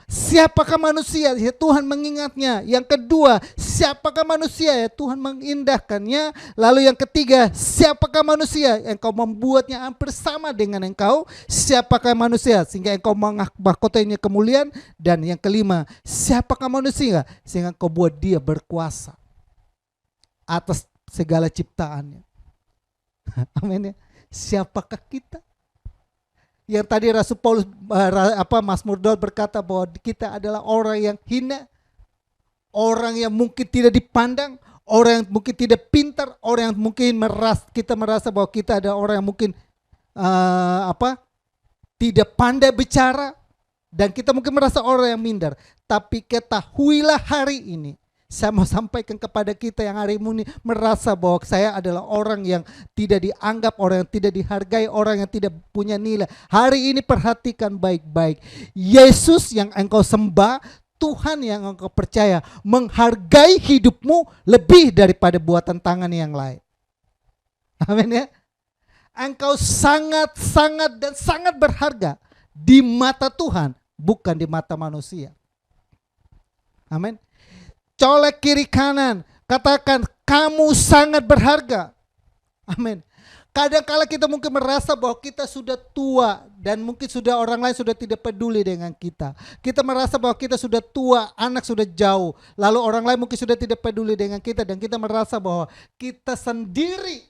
Siapakah manusia ya Tuhan mengingatnya? Yang kedua, siapakah manusia ya Tuhan mengindahkannya? Lalu yang ketiga, siapakah manusia engkau membuatnya hampir sama dengan engkau? Siapakah manusia sehingga engkau mahkotanya kemuliaan? Dan yang kelima, siapakah manusia sehingga engkau buat dia berkuasa atas segala ciptaannya? Amin ya. Siapakah kita? Yang tadi Rasul Paulus Mazmur Daud berkata bahwa kita adalah orang yang hina, orang yang mungkin tidak dipandang, orang yang mungkin tidak pintar, orang yang mungkin kita merasa bahwa kita adalah orang yang mungkin tidak pandai bicara, dan kita mungkin merasa orang yang minder. Tapi ketahuilah hari ini, saya mau sampaikan kepada kita yang hari ini merasa bahwa saya adalah orang yang tidak dianggap, orang yang tidak dihargai, orang yang tidak punya nilai. Hari ini perhatikan baik-baik. Yesus yang engkau sembah, Tuhan yang engkau percaya, menghargai hidupmu lebih daripada buatan tangan yang lain. Amin ya. Engkau sangat dan sangat berharga di mata Tuhan, bukan di mata manusia. Amin. Colek kiri kanan, katakan kamu sangat berharga. Amin. Kadang-kala kita mungkin merasa bahwa kita sudah tua dan mungkin sudah orang lain sudah tidak peduli dengan kita. Kita merasa bahwa kita sudah tua, anak sudah jauh, lalu orang lain mungkin sudah tidak peduli dengan kita dan kita merasa bahwa kita sendiri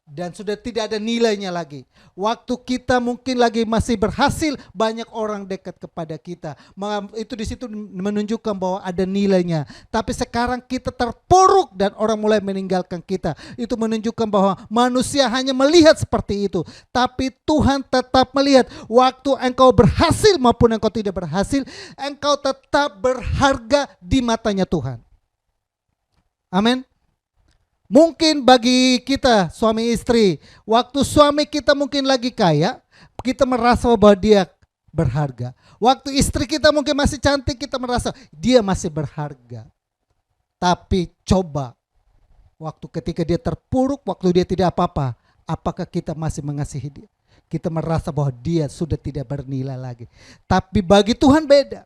dan sudah tidak ada nilainya lagi. Waktu kita mungkin lagi masih berhasil, banyak orang dekat kepada kita. Itu di situ menunjukkan bahwa ada nilainya. Tapi sekarang kita terpuruk dan orang mulai meninggalkan kita. Itu menunjukkan bahwa manusia hanya melihat seperti itu. Tapi Tuhan tetap melihat waktu engkau berhasil maupun engkau tidak berhasil, engkau tetap berharga di matanya Tuhan. Amin. Mungkin bagi kita suami istri, waktu suami kita mungkin lagi kaya, kita merasa bahwa dia berharga. Waktu istri kita mungkin masih cantik, kita merasa dia masih berharga. Tapi coba, waktu ketika dia terpuruk, waktu dia tidak apa-apa, apakah kita masih mengasihi dia? Kita merasa bahwa dia sudah tidak bernilai lagi. Tapi bagi Tuhan beda.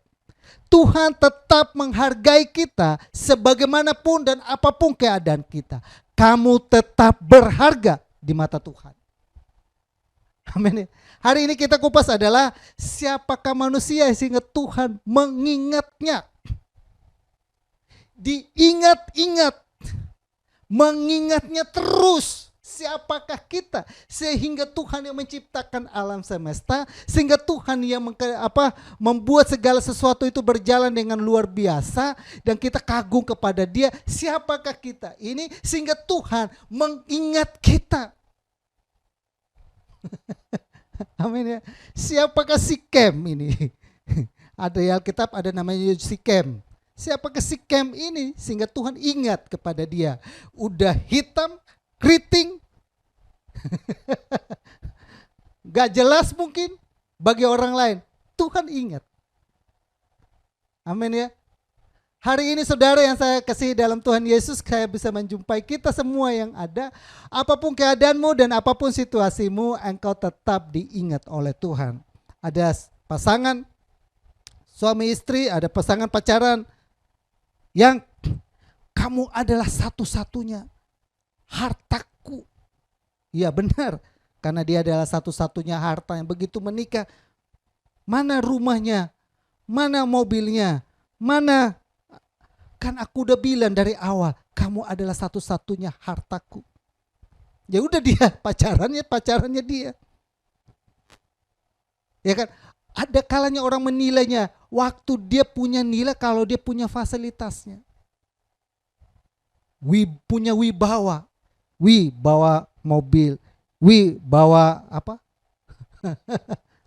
Tuhan tetap menghargai kita sebagaimanapun dan apapun keadaan kita. Kamu tetap berharga di mata Tuhan. Amin. Hari ini kita kupas adalah siapakah manusia sehingga Tuhan mengingatnya. Diingat-ingat, mengingatnya terus. Siapakah kita sehingga Tuhan yang menciptakan alam semesta, sehingga Tuhan yang membuat segala sesuatu itu berjalan dengan luar biasa dan kita kagum kepada Dia. Siapakah kita ini sehingga Tuhan mengingat kita? Amin ya. Siapakah Sikem ini? Ada di Alkitab ada namanya Sikem. Siapakah Sikem ini sehingga Tuhan ingat kepada dia? Udah hitam, keriting, gak jelas mungkin bagi orang lain, Tuhan ingat. Amin ya. Hari ini saudara yang saya kasih dalam Tuhan Yesus, saya bisa menjumpai kita semua yang ada. Apapun keadaanmu dan apapun situasimu, engkau tetap diingat oleh Tuhan. Ada pasangan suami istri, ada pasangan pacaran yang kamu adalah satu-satunya hartaku. Iya benar, karena dia adalah satu-satunya harta yang begitu menikah. Mana rumahnya, mana mobilnya, mana, kan aku udah bilang dari awal, kamu adalah satu-satunya hartaku. Ya udah dia pacarannya dia. Ya kan? Ada kalanya orang menilainya waktu dia punya nilai kalau dia punya fasilitasnya. Punya wibawa. Bawa mobil. Bawa apa?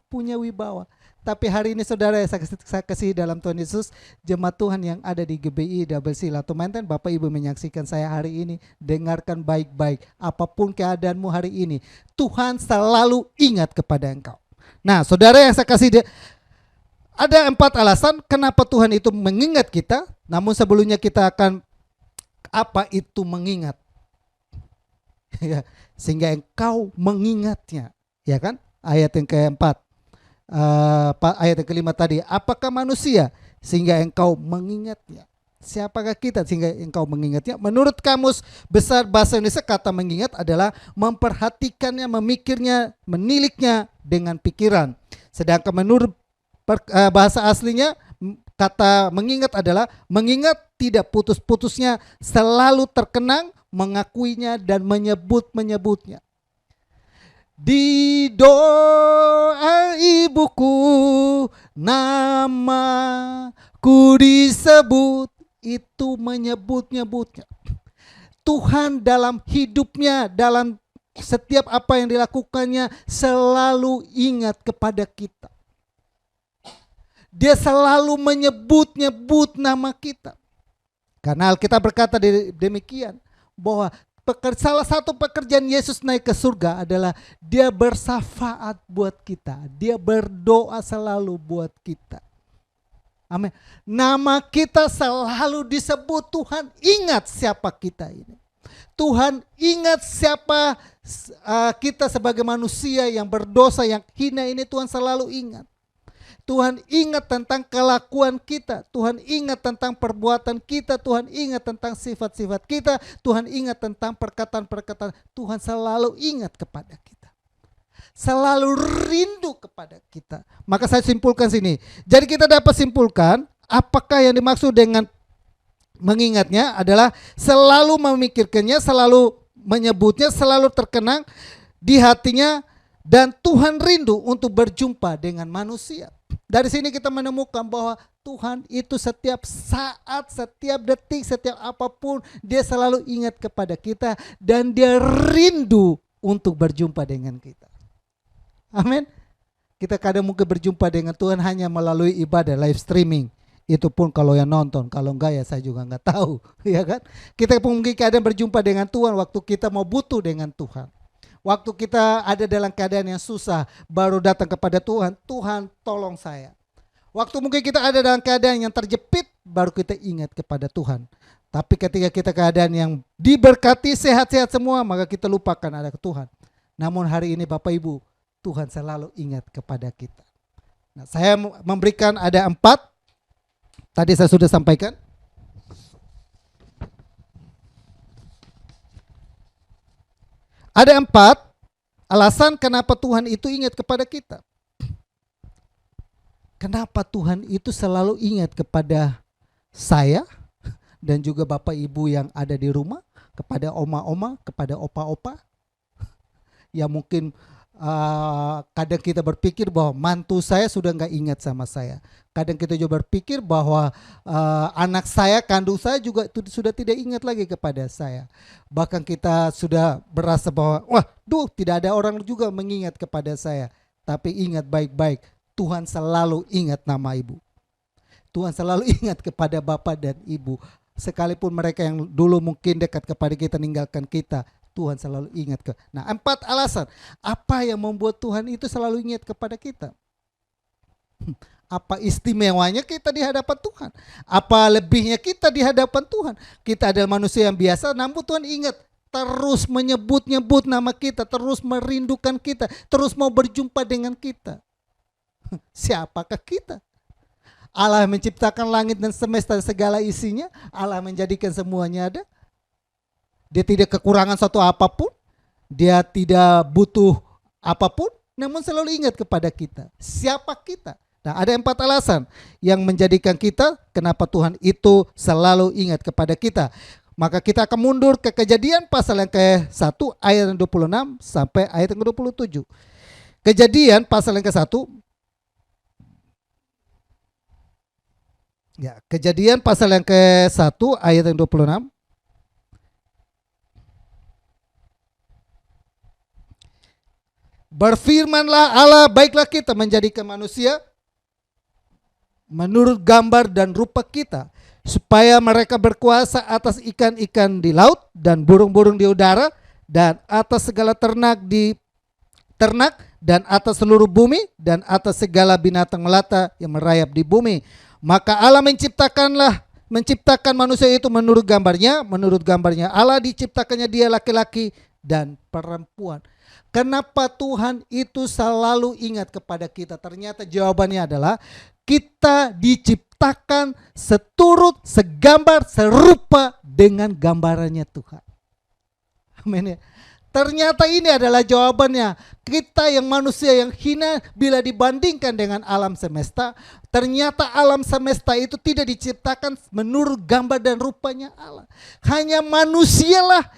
Punya wibawa. Tapi hari ini saudara, saya kasih dalam Tuhan Yesus, jemaat Tuhan yang ada di GBI WC Latu Menten, Bapak Ibu menyaksikan saya hari ini, dengarkan baik-baik. Apapun keadaanmu hari ini, Tuhan selalu ingat kepada engkau. Nah saudara yang saya kasih, ada 4 alasan kenapa Tuhan itu mengingat kita. Namun sebelumnya kita akan, apa itu mengingat? Ya, sehingga engkau mengingatnya, ya kan? Ayat yang keempat, ayat yang kelima tadi, apakah manusia sehingga engkau mengingatnya? Siapakah kita sehingga engkau mengingatnya? Menurut Kamus Besar Bahasa Indonesia, kata mengingat adalah memperhatikannya, memikirnya, meniliknya dengan pikiran. Sedangkan menurut bahasa aslinya, kata mengingat adalah mengingat tidak putus-putusnya, selalu terkenang, mengakuinya dan menyebut-menyebutnya. Di doa ibuku namaku disebut, itu menyebut-nyebutnya. Tuhan dalam hidupnya, dalam setiap apa yang dilakukannya selalu ingat kepada kita. Dia selalu menyebut-nyebut nama kita. Karena Alkitab berkata demikian, bahwa salah satu pekerjaan Yesus naik ke surga adalah dia bersafaat buat kita. Dia berdoa selalu buat kita. Amin. Nama kita selalu disebut. Tuhan ingat siapa kita ini. Tuhan ingat siapa kita sebagai manusia yang berdosa, yang hina ini. Tuhan selalu ingat. Tuhan ingat tentang kelakuan kita. Tuhan ingat tentang perbuatan kita. Tuhan ingat tentang sifat-sifat kita. Tuhan ingat tentang perkataan-perkataan. Tuhan selalu ingat kepada kita. Selalu rindu kepada kita. Maka saya simpulkan sini. Jadi kita dapat simpulkan apakah yang dimaksud dengan mengingatnya adalah selalu memikirkannya, selalu menyebutnya, selalu terkenang di hatinya, dan Tuhan rindu untuk berjumpa dengan manusia. Dari sini kita menemukan bahwa Tuhan itu setiap saat, setiap detik, setiap apapun dia selalu ingat kepada kita dan dia rindu untuk berjumpa dengan kita. Amin. Kita kadang mungkin berjumpa dengan Tuhan hanya melalui ibadah live streaming. Itu pun kalau yang nonton, kalau enggak ya saya juga enggak tahu, ya kan? Kita pun mungkin kadang berjumpa dengan Tuhan waktu kita mau butuh dengan Tuhan. Waktu kita ada dalam keadaan yang susah, baru datang kepada Tuhan, Tuhan tolong saya. Waktu mungkin kita ada dalam keadaan yang terjepit, baru kita ingat kepada Tuhan. Tapi ketika kita keadaan yang diberkati, sehat-sehat semua, maka kita lupakan ada Tuhan. Namun hari ini Bapak Ibu, Tuhan selalu ingat kepada kita. Nah, saya memberikan ada 4, tadi saya sudah sampaikan. Ada 4 alasan kenapa Tuhan itu ingat kepada kita. Kenapa Tuhan itu selalu ingat kepada saya dan juga Bapak Ibu yang ada di rumah, kepada oma-oma, kepada opa-opa. Ya mungkin kadang kita berpikir bahwa mantu saya sudah nggak ingat sama saya. Kadang kita juga berpikir bahwa anak saya, kandung saya juga sudah tidak ingat lagi kepada saya. Bahkan kita sudah berasa bahwa tidak ada orang juga mengingat kepada saya. Tapi ingat baik-baik, Tuhan selalu ingat nama ibu. Tuhan selalu ingat kepada bapak dan ibu. Sekalipun mereka yang dulu mungkin dekat kepada kita meninggalkan kita, Tuhan selalu ingat ke. Nah, 4 alasan apa yang membuat Tuhan itu selalu ingat kepada kita. Apa istimewanya kita di hadapan Tuhan? Apa lebihnya kita di hadapan Tuhan? Kita adalah manusia yang biasa, namun Tuhan ingat, terus menyebut-nyebut nama kita, terus merindukan kita, terus mau berjumpa dengan kita. Siapakah kita? Allah menciptakan langit dan semesta dan segala isinya. Allah menjadikan semuanya ada. Dia tidak kekurangan suatu apapun. Dia tidak butuh apapun. Namun selalu ingat kepada kita. Siapa kita? Nah, ada 4 alasan yang menjadikan kita kenapa Tuhan itu selalu ingat kepada kita. Maka kita akan mundur ke Kejadian pasal yang ke-1 ayat yang 26 sampai ayat yang ke-27. Kejadian pasal yang ke-1. Ya, Kejadian pasal yang ke-1 ayat yang 26. Berfirmanlah Allah, baiklah kita menjadikan manusia menurut gambar dan rupa kita, supaya mereka berkuasa atas ikan-ikan di laut dan burung-burung di udara dan atas segala ternak dan atas seluruh bumi dan atas segala binatang melata yang merayap di bumi. Maka Allah menciptakan manusia itu menurut gambarnya Allah diciptakannya dia laki-laki dan perempuan. Kenapa Tuhan itu selalu ingat kepada kita? Ternyata jawabannya adalah kita diciptakan seturut, segambar, serupa dengan gambarannya Tuhan. Amin ya. Ternyata ini adalah jawabannya. Kita yang manusia yang hina bila dibandingkan dengan alam semesta, ternyata alam semesta itu tidak diciptakan menurut gambar dan rupanya Allah. Hanya manusialah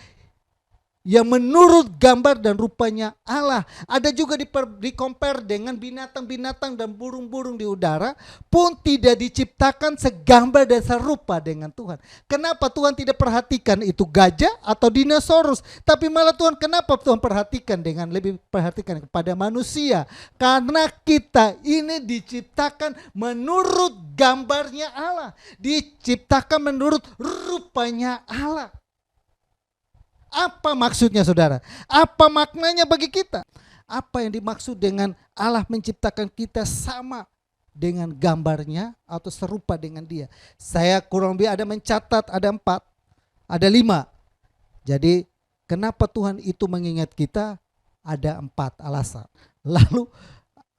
yang menurut gambar dan rupanya Allah. Ada juga di-compare dengan binatang-binatang dan burung-burung di udara pun tidak diciptakan segambar dan serupa dengan Tuhan. Kenapa Tuhan tidak perhatikan itu gajah atau dinosaurus, tapi malah kenapa Tuhan lebih perhatikan kepada manusia? Karena kita ini diciptakan menurut gambarnya Allah, diciptakan menurut rupanya Allah. Apa maksudnya saudara? Apa maknanya bagi kita? Apa yang dimaksud dengan Allah menciptakan kita sama dengan gambarnya atau serupa dengan dia? Saya kurang lebih ada mencatat ada 4, ada 5. Jadi kenapa Tuhan itu mengingat kita? Ada 4 alasan. Lalu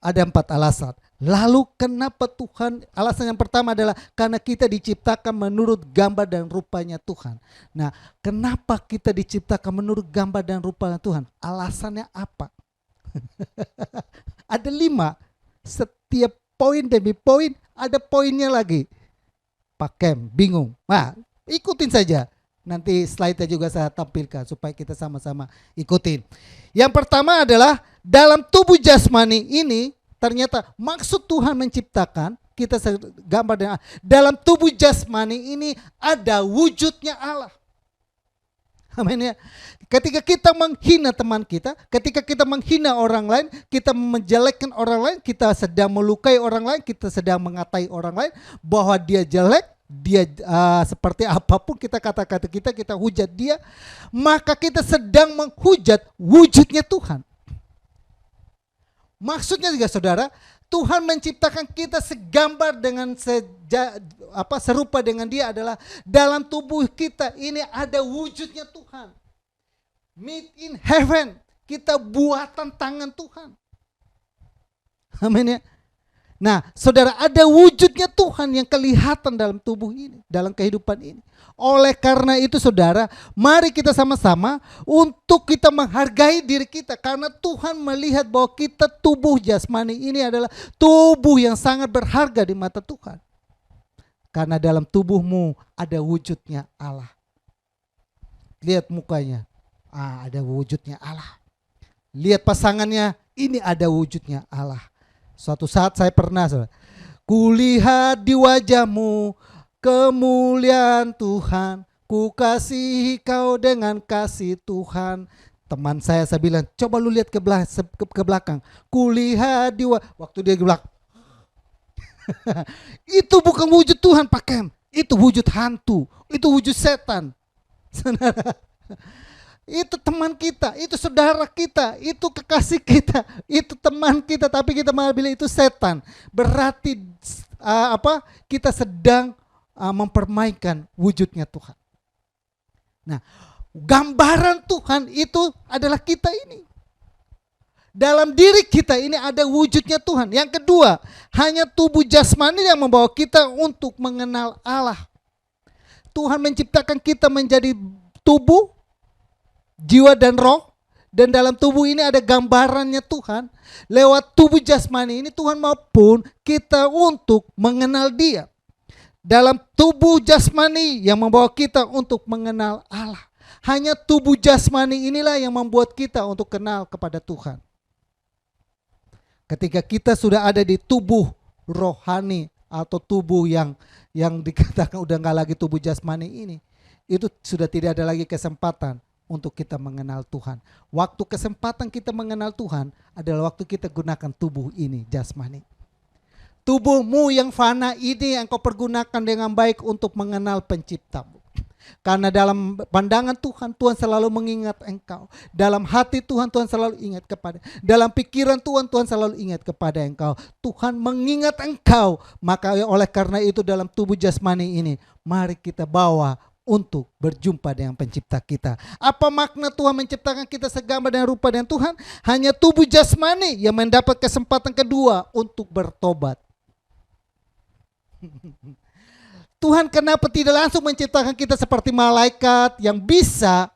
ada 4 alasan. Lalu kenapa Tuhan? Alasan yang pertama adalah karena kita diciptakan menurut gambar dan rupanya Tuhan. Nah, kenapa kita diciptakan menurut gambar dan rupanya Tuhan? Alasannya apa? Ada 5. Setiap poin demi poin ada poinnya lagi. Pak Kem bingung. Nah, ikutin saja. Nanti slide-nya juga saya tampilkan supaya kita sama-sama ikutin. Yang pertama adalah dalam tubuh jasmani ini, ternyata maksud Tuhan menciptakan kita gambar dengan Allah. Dalam tubuh jasmani ini ada wujudnya Allah. Amin ya. Ketika kita menghina teman kita, ketika kita menghina orang lain, kita menjelekkan orang lain, kita sedang melukai orang lain, kita sedang mengatai orang lain bahwa dia jelek, dia seperti apapun kita kata-kata kita hujat dia, maka kita sedang menghujat wujudnya Tuhan. Maksudnya juga saudara, Tuhan menciptakan kita segambar dengan serupa dengan dia adalah dalam tubuh kita ini ada wujudnya Tuhan. Made in heaven, kita buatan tangan Tuhan. Amin ya. Nah, saudara, ada wujudnya Tuhan yang kelihatan dalam tubuh ini, dalam kehidupan ini. Oleh karena itu saudara, mari kita sama-sama untuk kita menghargai diri kita. Karena Tuhan melihat bahwa kita tubuh jasmani ini adalah tubuh yang sangat berharga di mata Tuhan. Karena dalam tubuhmu ada wujudnya Allah. Lihat mukanya, ada wujudnya Allah. Lihat pasangannya, ini ada wujudnya Allah. Suatu saat saya pernah, kulihat di wajahmu kemuliaan Tuhan, ku kasihi kau dengan kasih Tuhan. Teman saya bilang, coba lu lihat ke belakang. Kulihat di waktu dia ke belakang. Itu bukan wujud Tuhan Pak Kem, itu wujud hantu, itu wujud setan. Itu teman kita, itu saudara kita, itu kekasih kita, itu teman kita, tapi kita malah bilang itu setan. Berarti kita sedang mempermainkan wujudnya Tuhan. Nah, gambaran Tuhan itu adalah kita ini. Dalam diri kita ini ada wujudnya Tuhan. Yang kedua, hanya tubuh jasmani yang membawa kita untuk mengenal Allah. Tuhan menciptakan kita menjadi tubuh, jiwa dan roh, dan dalam tubuh ini ada gambarannya Tuhan. Lewat tubuh jasmani ini Tuhan maupun kita untuk mengenal Dia. dalam tubuh jasmani yang membawa kita untuk mengenal Allah. Hanya tubuh jasmani inilah yang membuat kita untuk kenal kepada Tuhan. Ketika kita sudah ada di tubuh rohani atau tubuh yang dikatakan udah nggak lagi tubuh jasmani ini, itu sudah tidak ada lagi kesempatan untuk kita mengenal Tuhan. Waktu kesempatan kita mengenal Tuhan adalah waktu kita gunakan tubuh ini jasmani. Tubuhmu yang fana ini yang kau pergunakan dengan baik untuk mengenal penciptamu. Karena dalam pandangan Tuhan, Tuhan selalu mengingat engkau. Dalam hati Tuhan, Tuhan selalu ingat kepada. Dalam pikiran Tuhan, Tuhan selalu ingat kepada engkau. Tuhan mengingat engkau. Maka oleh karena itu dalam tubuh jasmani ini, mari kita bawa untuk berjumpa dengan pencipta kita. Apa makna Tuhan menciptakan kita segambar dan rupa dengan Tuhan? Hanya tubuh jasmani yang mendapat kesempatan kedua untuk bertobat. Tuhan kenapa tidak langsung menciptakan kita seperti malaikat yang bisa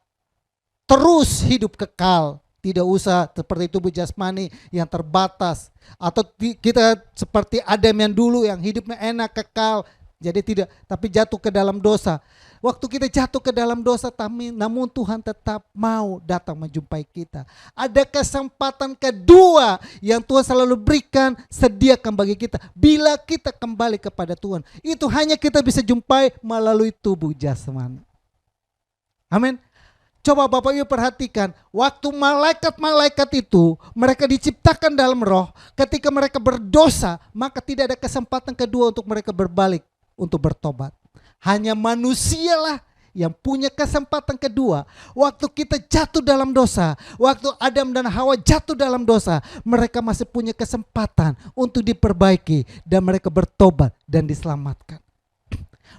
terus hidup kekal? Tidak usah seperti tubuh jasmani yang terbatas. Atau kita seperti Adam yang dulu yang hidupnya enak, kekal. Jadi tidak, tapi jatuh ke dalam dosa. Waktu kita jatuh ke dalam dosa, namun Tuhan tetap mau datang menjumpai kita. Ada kesempatan kedua yang Tuhan selalu berikan, sediakan bagi kita. Bila kita kembali kepada Tuhan, itu hanya kita bisa jumpai melalui tubuh jasmani. Amin. Coba Bapak Ibu perhatikan, waktu malaikat-malaikat itu mereka diciptakan dalam roh, ketika mereka berdosa, maka tidak ada kesempatan kedua untuk mereka berbalik untuk bertobat. Hanya manusialah yang punya kesempatan kedua. Waktu kita jatuh dalam dosa, waktu Adam dan Hawa jatuh dalam dosa, mereka masih punya kesempatan untuk diperbaiki dan mereka bertobat dan diselamatkan.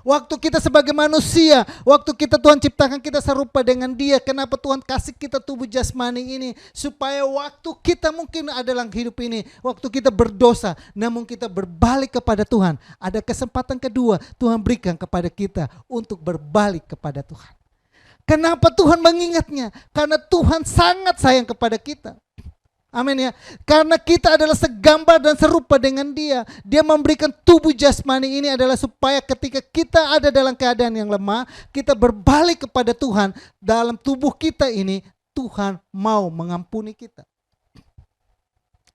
Waktu kita sebagai manusia, waktu kita Tuhan ciptakan kita serupa dengan Dia. Kenapa Tuhan kasih kita tubuh jasmani ini? Supaya waktu kita mungkin adalah hidup ini, waktu kita berdosa, namun kita berbalik kepada Tuhan. Ada kesempatan kedua Tuhan berikan kepada kita untuk berbalik kepada Tuhan. Kenapa Tuhan mengingatnya? Karena Tuhan sangat sayang kepada kita. Amin ya. Karena kita adalah segambar dan serupa dengan Dia. Dia memberikan tubuh jasmani ini adalah supaya ketika kita ada dalam keadaan yang lemah, kita berbalik kepada Tuhan. Dalam tubuh kita ini, Tuhan mau mengampuni kita.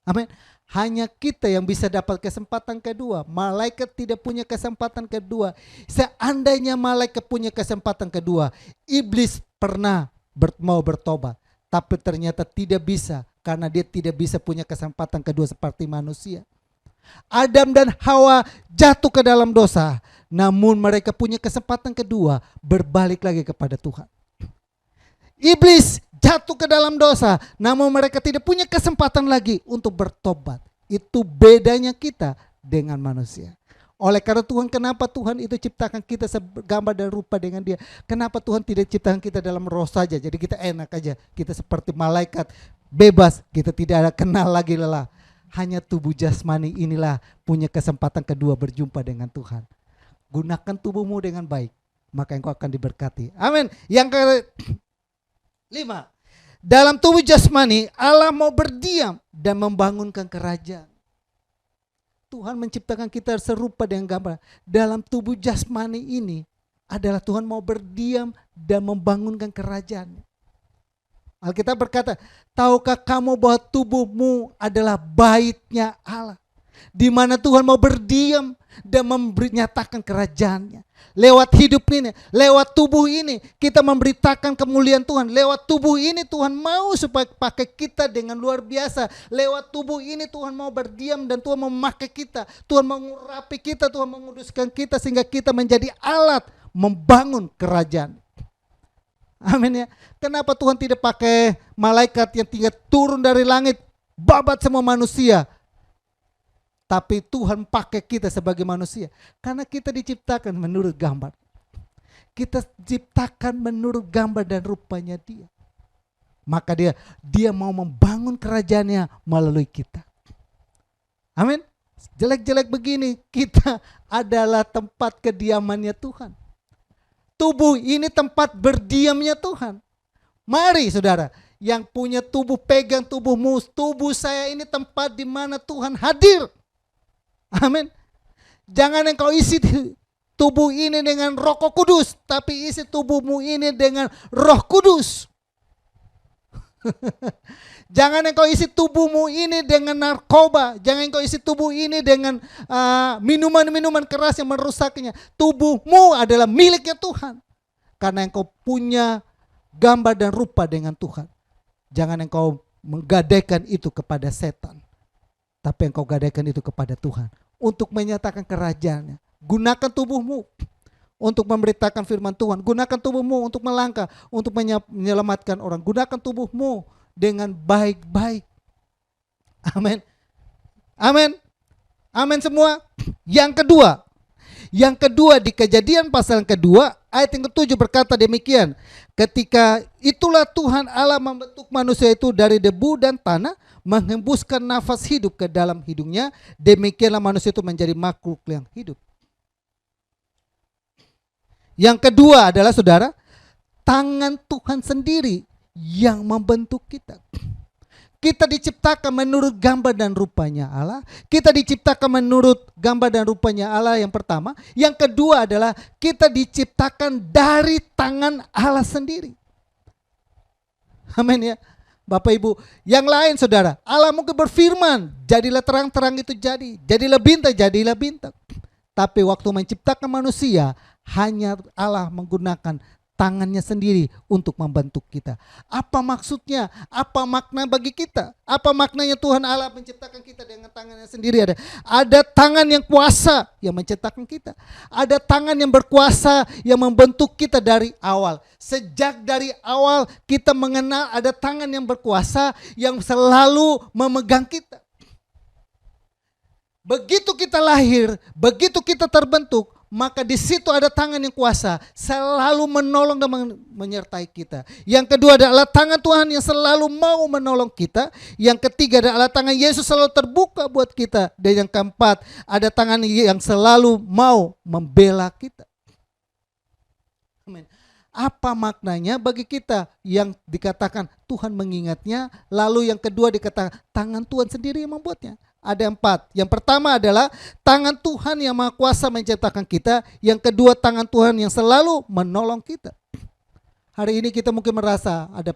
Amin. Hanya kita yang bisa dapat kesempatan kedua. Malaikat tidak punya kesempatan kedua. Seandainya malaikat punya kesempatan kedua, iblis pernah mau bertobat, tapi ternyata tidak bisa. Karena dia tidak bisa punya kesempatan kedua seperti manusia. Adam dan Hawa jatuh ke dalam dosa. Namun mereka punya kesempatan kedua berbalik lagi kepada Tuhan. Iblis jatuh ke dalam dosa. Namun mereka tidak punya kesempatan lagi untuk bertobat. Itu bedanya kita dengan manusia. Oleh karena Tuhan, kenapa Tuhan itu ciptakan kita segambar dan rupa dengan Dia? Kenapa Tuhan tidak ciptakan kita dalam roh saja? Jadi kita enak aja. Kita seperti malaikat. Bebas, kita tidak ada kenal lagi lelah. Hanya tubuh jasmani inilah punya kesempatan kedua berjumpa dengan Tuhan. Gunakan tubuhmu dengan baik, maka engkau akan diberkati. Amin. Yang kelima, dalam tubuh jasmani Allah mau berdiam dan membangunkan kerajaan. Tuhan menciptakan kita serupa dengan gambar. Dalam tubuh jasmani ini adalah Tuhan mau berdiam dan membangunkan kerajaan. Alkitab berkata, tahukah kamu bahwa tubuhmu adalah baitnya Allah, di mana Tuhan mau berdiam dan menyatakan kerajaannya. Lewat hidup ini, lewat tubuh ini, kita memberitakan kemuliaan Tuhan. Lewat tubuh ini Tuhan mau supaya pakai kita dengan luar biasa. Lewat tubuh ini Tuhan mau berdiam dan Tuhan memakai kita. Tuhan mengurapi kita, Tuhan menguduskan kita sehingga kita menjadi alat membangun kerajaan. Amin ya. Kenapa Tuhan tidak pakai malaikat yang tinggal turun dari langit babat semua manusia? Tapi Tuhan pakai kita sebagai manusia. Karena kita diciptakan menurut gambar. Kita diciptakan menurut gambar dan rupanya Dia. Maka dia mau membangun kerajaannya melalui kita. Amin. Jelek-jelek begini, kita adalah tempat kediamannya Tuhan. Tubuh ini tempat berdiamnya Tuhan. Mari saudara, yang punya tubuh pegang tubuhmu. Tubuh saya ini tempat di mana Tuhan hadir. Amin. Jangan engkau isi tubuh ini dengan Roh Kudus, tapi isi tubuhmu ini dengan Roh Kudus. Jangan engkau isi tubuhmu ini dengan narkoba. Jangan engkau isi tubuh ini dengan minuman-minuman keras yang merusaknya. Tubuhmu adalah miliknya Tuhan. Karena engkau punya gambar dan rupa dengan Tuhan. Jangan engkau menggadaikan itu kepada setan. Tapi engkau gadaikan itu kepada Tuhan. Untuk menyatakan kerajaannya. Gunakan tubuhmu untuk memberitakan firman Tuhan. Gunakan tubuhmu untuk melangkah, untuk menyelamatkan orang. Gunakan tubuhmu dengan baik-baik. Amin. Amin. Amin semua. Yang kedua di Kejadian pasal yang kedua ayat yang ke-7 berkata demikian. Ketika itulah Tuhan Allah membentuk manusia itu dari debu dan tanah, menghembuskan nafas hidup ke dalam hidungnya, demikianlah manusia itu menjadi makhluk yang hidup. Yang kedua adalah saudara, tangan Tuhan sendiri yang membentuk kita. Kita diciptakan menurut gambar dan rupanya Allah. Kita diciptakan menurut gambar dan rupanya Allah yang pertama. Yang kedua adalah kita diciptakan dari tangan Allah sendiri. Amin ya. Bapak Ibu, yang lain saudara, Allah mungkin berfirman, jadilah terang-terang itu jadi. Jadilah bintang. Tapi waktu menciptakan manusia, hanya Allah menggunakan tangannya sendiri untuk membentuk kita. Apa maksudnya? Apa makna bagi kita? Apa maknanya Tuhan Allah menciptakan kita dengan tangannya sendiri? Ada tangan yang kuasa yang menciptakan kita. Ada tangan yang berkuasa yang membentuk kita dari awal. Sejak dari awal kita mengenal ada tangan yang berkuasa yang selalu memegang kita. Begitu kita lahir, begitu kita terbentuk, maka di situ ada tangan yang kuasa selalu menolong dan menyertai kita. Yang kedua adalah tangan Tuhan yang selalu mau menolong kita. Yang ketiga adalah tangan Yesus selalu terbuka buat kita. Dan yang keempat ada tangan yang selalu mau membela kita. Amin. Apa maknanya bagi kita yang dikatakan Tuhan mengingatnya, lalu yang kedua dikatakan tangan Tuhan sendiri yang membuatnya? Ada 4. Yang pertama adalah tangan Tuhan yang Maha Kuasa menciptakan kita. Yang kedua tangan Tuhan yang selalu menolong kita. Hari ini kita mungkin merasa ada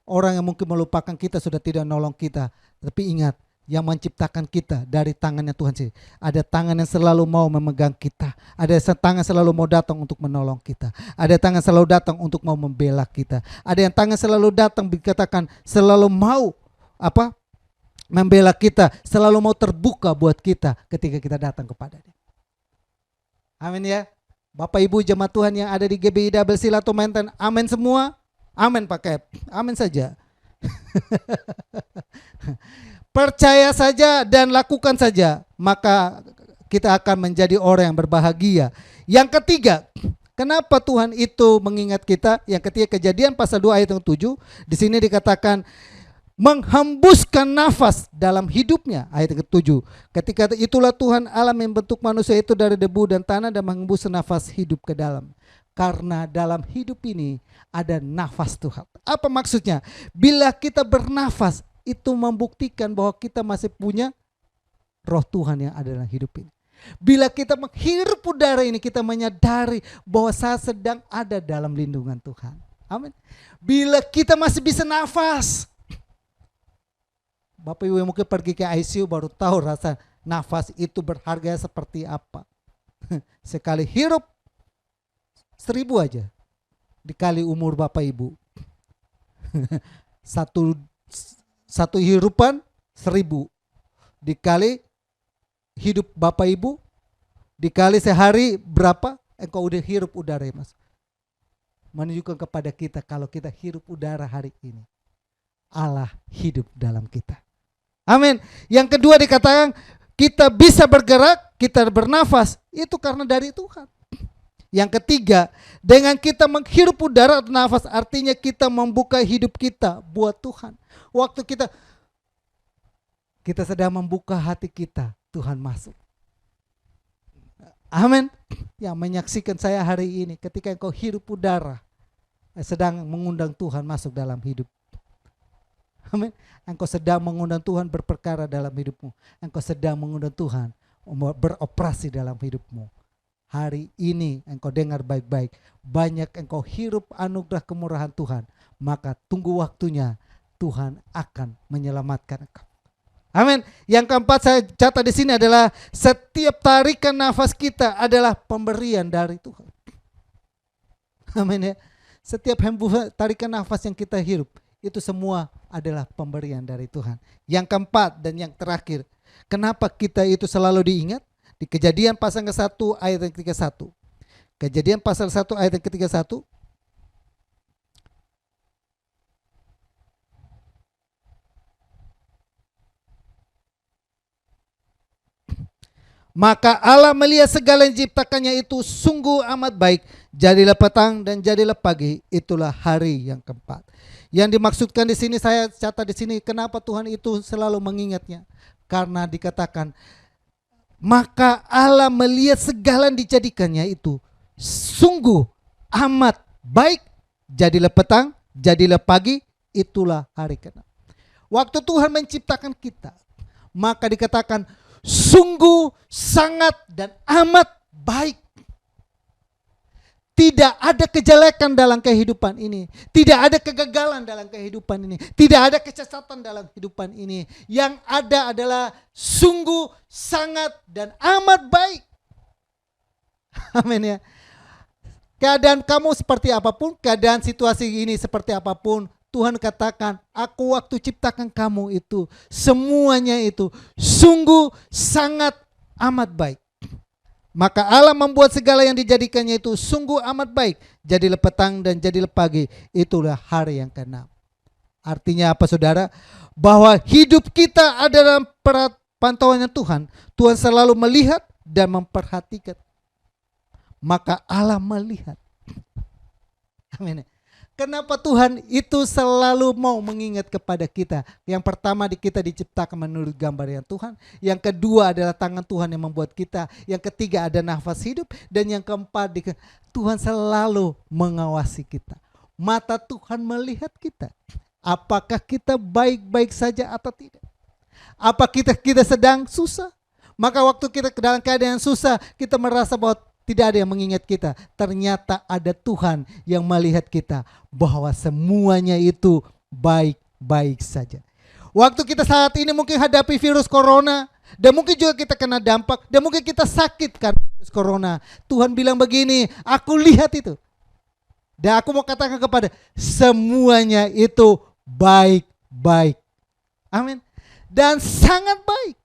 orang yang mungkin melupakan kita, sudah tidak menolong kita. Tapi ingat, yang menciptakan kita dari tangannya Tuhan sendiri. Ada tangan yang selalu mau memegang kita. Ada tangan selalu mau datang untuk menolong kita. Ada tangan selalu datang untuk mau membela kita. Ada yang tangan selalu datang dikatakan selalu mau membela kita, selalu mau terbuka buat kita ketika kita datang kepada Dia. Amin ya. Bapak Ibu jemaat Tuhan yang ada di GBI WC Latumentan, amin semua. Amin Pak Kep. Amin saja. Percaya saja dan lakukan saja, maka kita akan menjadi orang yang berbahagia. Yang ketiga, kenapa Tuhan itu mengingat kita? Yang ketiga, Kejadian pasal 2 ayat 7. Di sini dikatakan menghembuskan nafas dalam hidupnya. Ayat ke-7. Ketika itulah Tuhan Allah membentuk manusia itu dari debu dan tanah dan menghembuskan nafas hidup ke dalam. Karena dalam hidup ini ada nafas Tuhan. Apa maksudnya? Bila kita bernafas, itu membuktikan bahwa kita masih punya roh Tuhan yang ada dalam hidup ini. Bila kita menghirup udara ini, kita menyadari bahwa saya sedang ada dalam lindungan Tuhan. Amin. Bila kita masih bisa nafas, Bapak Ibu yang mungkin pergi ke ICU baru tahu rasa nafas itu berharga seperti apa. Sekali hirup 1000 aja dikali umur Bapak Ibu. Satu hirupan 1000 dikali hidup Bapak Ibu dikali sehari berapa engkau udah hirup udara ya Mas. Menunjukkan kepada kita kalau kita hirup udara hari ini, Allah hidup dalam kita. Amin. Yang kedua dikatakan kita bisa bergerak, kita bernafas, itu karena dari Tuhan. Yang ketiga, dengan kita menghirup udara atau nafas, artinya kita membuka hidup kita buat Tuhan. Waktu kita sedang membuka hati kita, Tuhan masuk. Amin. Yang menyaksikan saya hari ini, ketika engkau hirup udara, sedang mengundang Tuhan masuk dalam hidup. Amin. Engkau sedang mengundang Tuhan berperkara dalam hidupmu. Engkau sedang mengundang Tuhan beroperasi dalam hidupmu. hari ini engkau dengar baik-baik, banyak engkau hirup anugerah kemurahan Tuhan, maka tunggu waktunya Tuhan akan menyelamatkan engkau. Amin. Yang keempat saya catat di sini adalah setiap tarikan nafas kita adalah pemberian dari Tuhan. Amin ya. Setiap hembusan tarikan nafas yang kita hirup itu semua adalah pemberian dari Tuhan. Yang keempat dan yang terakhir, kenapa kita itu selalu diingat? Di Kejadian pasal ke-1 ayat yang ke-31. Kejadian pasal 1 ayat yang ke-31. Maka Allah melihat segala yang diciptakannya itu sungguh amat baik. Jadilah petang dan jadilah pagi, itulah hari yang keempat. Yang dimaksudkan di sini saya catat di sini, kenapa Tuhan itu selalu mengingatnya? Karena dikatakan maka Allah melihat segala yang dijadikannya itu sungguh amat baik. Jadilah petang, jadilah pagi, itulah hari ke-6. Waktu Tuhan menciptakan kita, maka dikatakan sungguh sangat dan amat baik. Tidak ada kejelekan dalam kehidupan ini. Tidak ada kegagalan dalam kehidupan ini. Tidak ada kecacatan dalam kehidupan ini. Yang ada adalah sungguh sangat dan amat baik. Amin ya. Keadaan kamu seperti apapun, keadaan situasi ini seperti apapun, Tuhan katakan, aku waktu ciptakan kamu itu, semuanya itu sungguh sangat amat baik. Maka Allah membuat segala yang dijadikannya itu sungguh amat baik. Jadilah petang dan jadilah pagi, itulah hari yang ke-6. Artinya apa saudara? Bahwa hidup kita ada dalam pantauannya Tuhan. Tuhan selalu melihat dan memperhatikan. Maka Allah melihat. Amin. Kenapa Tuhan itu selalu mau mengingat kepada kita? Yang pertama kita diciptakan menurut gambar yang Tuhan. Yang kedua adalah tangan Tuhan yang membuat kita. Yang ketiga ada nafas hidup. Dan yang keempat Tuhan selalu mengawasi kita. Mata Tuhan melihat kita. Apakah kita baik-baik saja atau tidak? Apa kita sedang susah? Maka waktu kita dalam keadaan susah, kita merasa bahwa tidak ada yang mengingat kita. Ternyata ada Tuhan yang melihat kita bahwa semuanya itu baik-baik saja. Waktu kita saat ini mungkin hadapi virus corona, dan mungkin juga kita kena dampak, dan mungkin kita sakit karena virus corona. Tuhan bilang begini, aku lihat itu. Dan aku mau katakan kepada semuanya itu baik-baik. Amin. Dan sangat baik.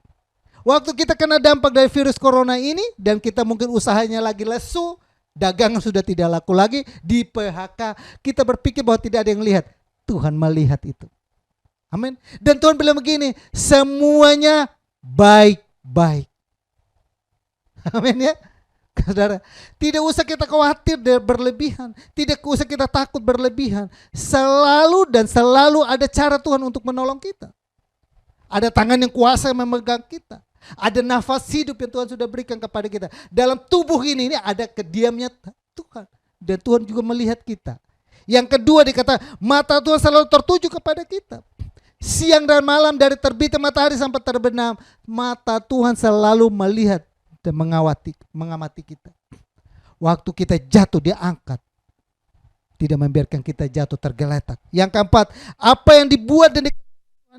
Waktu kita kena dampak dari virus corona ini dan kita mungkin usahanya lagi lesu, dagangan sudah tidak laku lagi, di PHK, kita berpikir bahwa tidak ada yang lihat. Tuhan melihat itu. Amin. Dan Tuhan bilang begini, semuanya baik-baik. Amin ya. Saudara, tidak usah kita khawatir berlebihan, tidak usah kita takut berlebihan. Selalu dan selalu ada cara Tuhan untuk menolong kita. Ada tangan yang kuasa yang memegang kita. Ada nafas hidup yang Tuhan sudah berikan kepada kita. Dalam tubuh ini ada kediamnya Tuhan. Dan Tuhan juga melihat kita. Yang kedua dikata mata Tuhan selalu tertuju kepada kita. Siang dan malam dari terbitnya matahari sampai terbenam, mata Tuhan selalu melihat dan mengamati kita. Waktu kita jatuh dia angkat. Tidak membiarkan kita jatuh tergeletak. Yang keempat, apa yang dibuat dan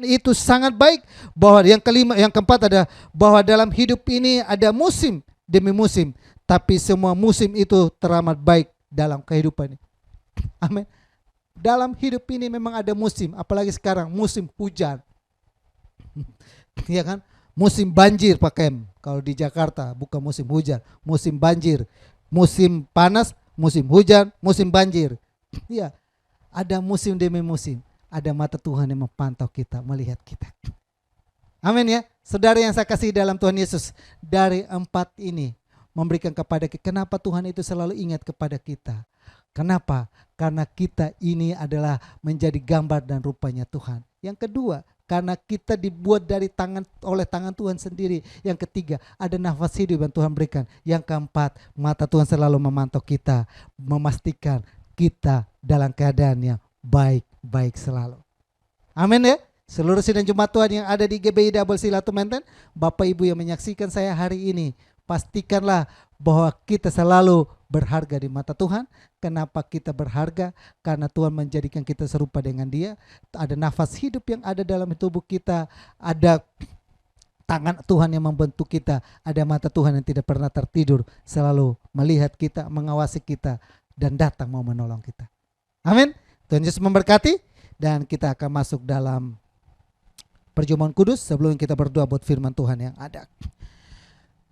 itu sangat baik. Bahwa yang keempat ada bahwa dalam hidup ini ada musim demi musim, tapi semua musim itu teramat baik dalam kehidupan ini. Amin. Dalam hidup ini memang ada musim, apalagi sekarang musim hujan. Ya kan? Musim banjir Pak Kem. Kalau di Jakarta bukan musim hujan, musim banjir. Musim panas, musim hujan, musim banjir. Iya. Ada musim demi musim. Ada mata Tuhan yang memantau kita, melihat kita. Amin ya. Saudara yang saya kasih dalam Tuhan Yesus, dari 4 ini memberikan kepada kita. Kenapa Tuhan itu selalu ingat kepada kita? Kenapa? Karena kita ini adalah menjadi gambar dan rupanya Tuhan. Yang kedua, karena kita dibuat oleh tangan Tuhan sendiri. Yang ketiga, ada nafas hidup yang Tuhan berikan. Yang keempat, mata Tuhan selalu memantau kita, memastikan kita dalam keadaan yang baik-baik selalu. Amin ya. Seluruh sidang Jumat Tuhan yang ada di GBI Double C Latu Menten, Bapak Ibu yang menyaksikan saya hari ini, pastikanlah bahwa kita selalu berharga di mata Tuhan. Kenapa kita berharga? Karena Tuhan menjadikan kita serupa dengan Dia. Ada nafas hidup yang ada dalam tubuh kita, ada tangan Tuhan yang membentuk kita, ada mata Tuhan yang tidak pernah tertidur, selalu melihat kita, mengawasi kita, dan datang mau menolong kita. Amin. Tuhan Yesus memberkati, dan kita akan masuk dalam perjamuan kudus sebelum kita berdoa buat firman Tuhan yang ada.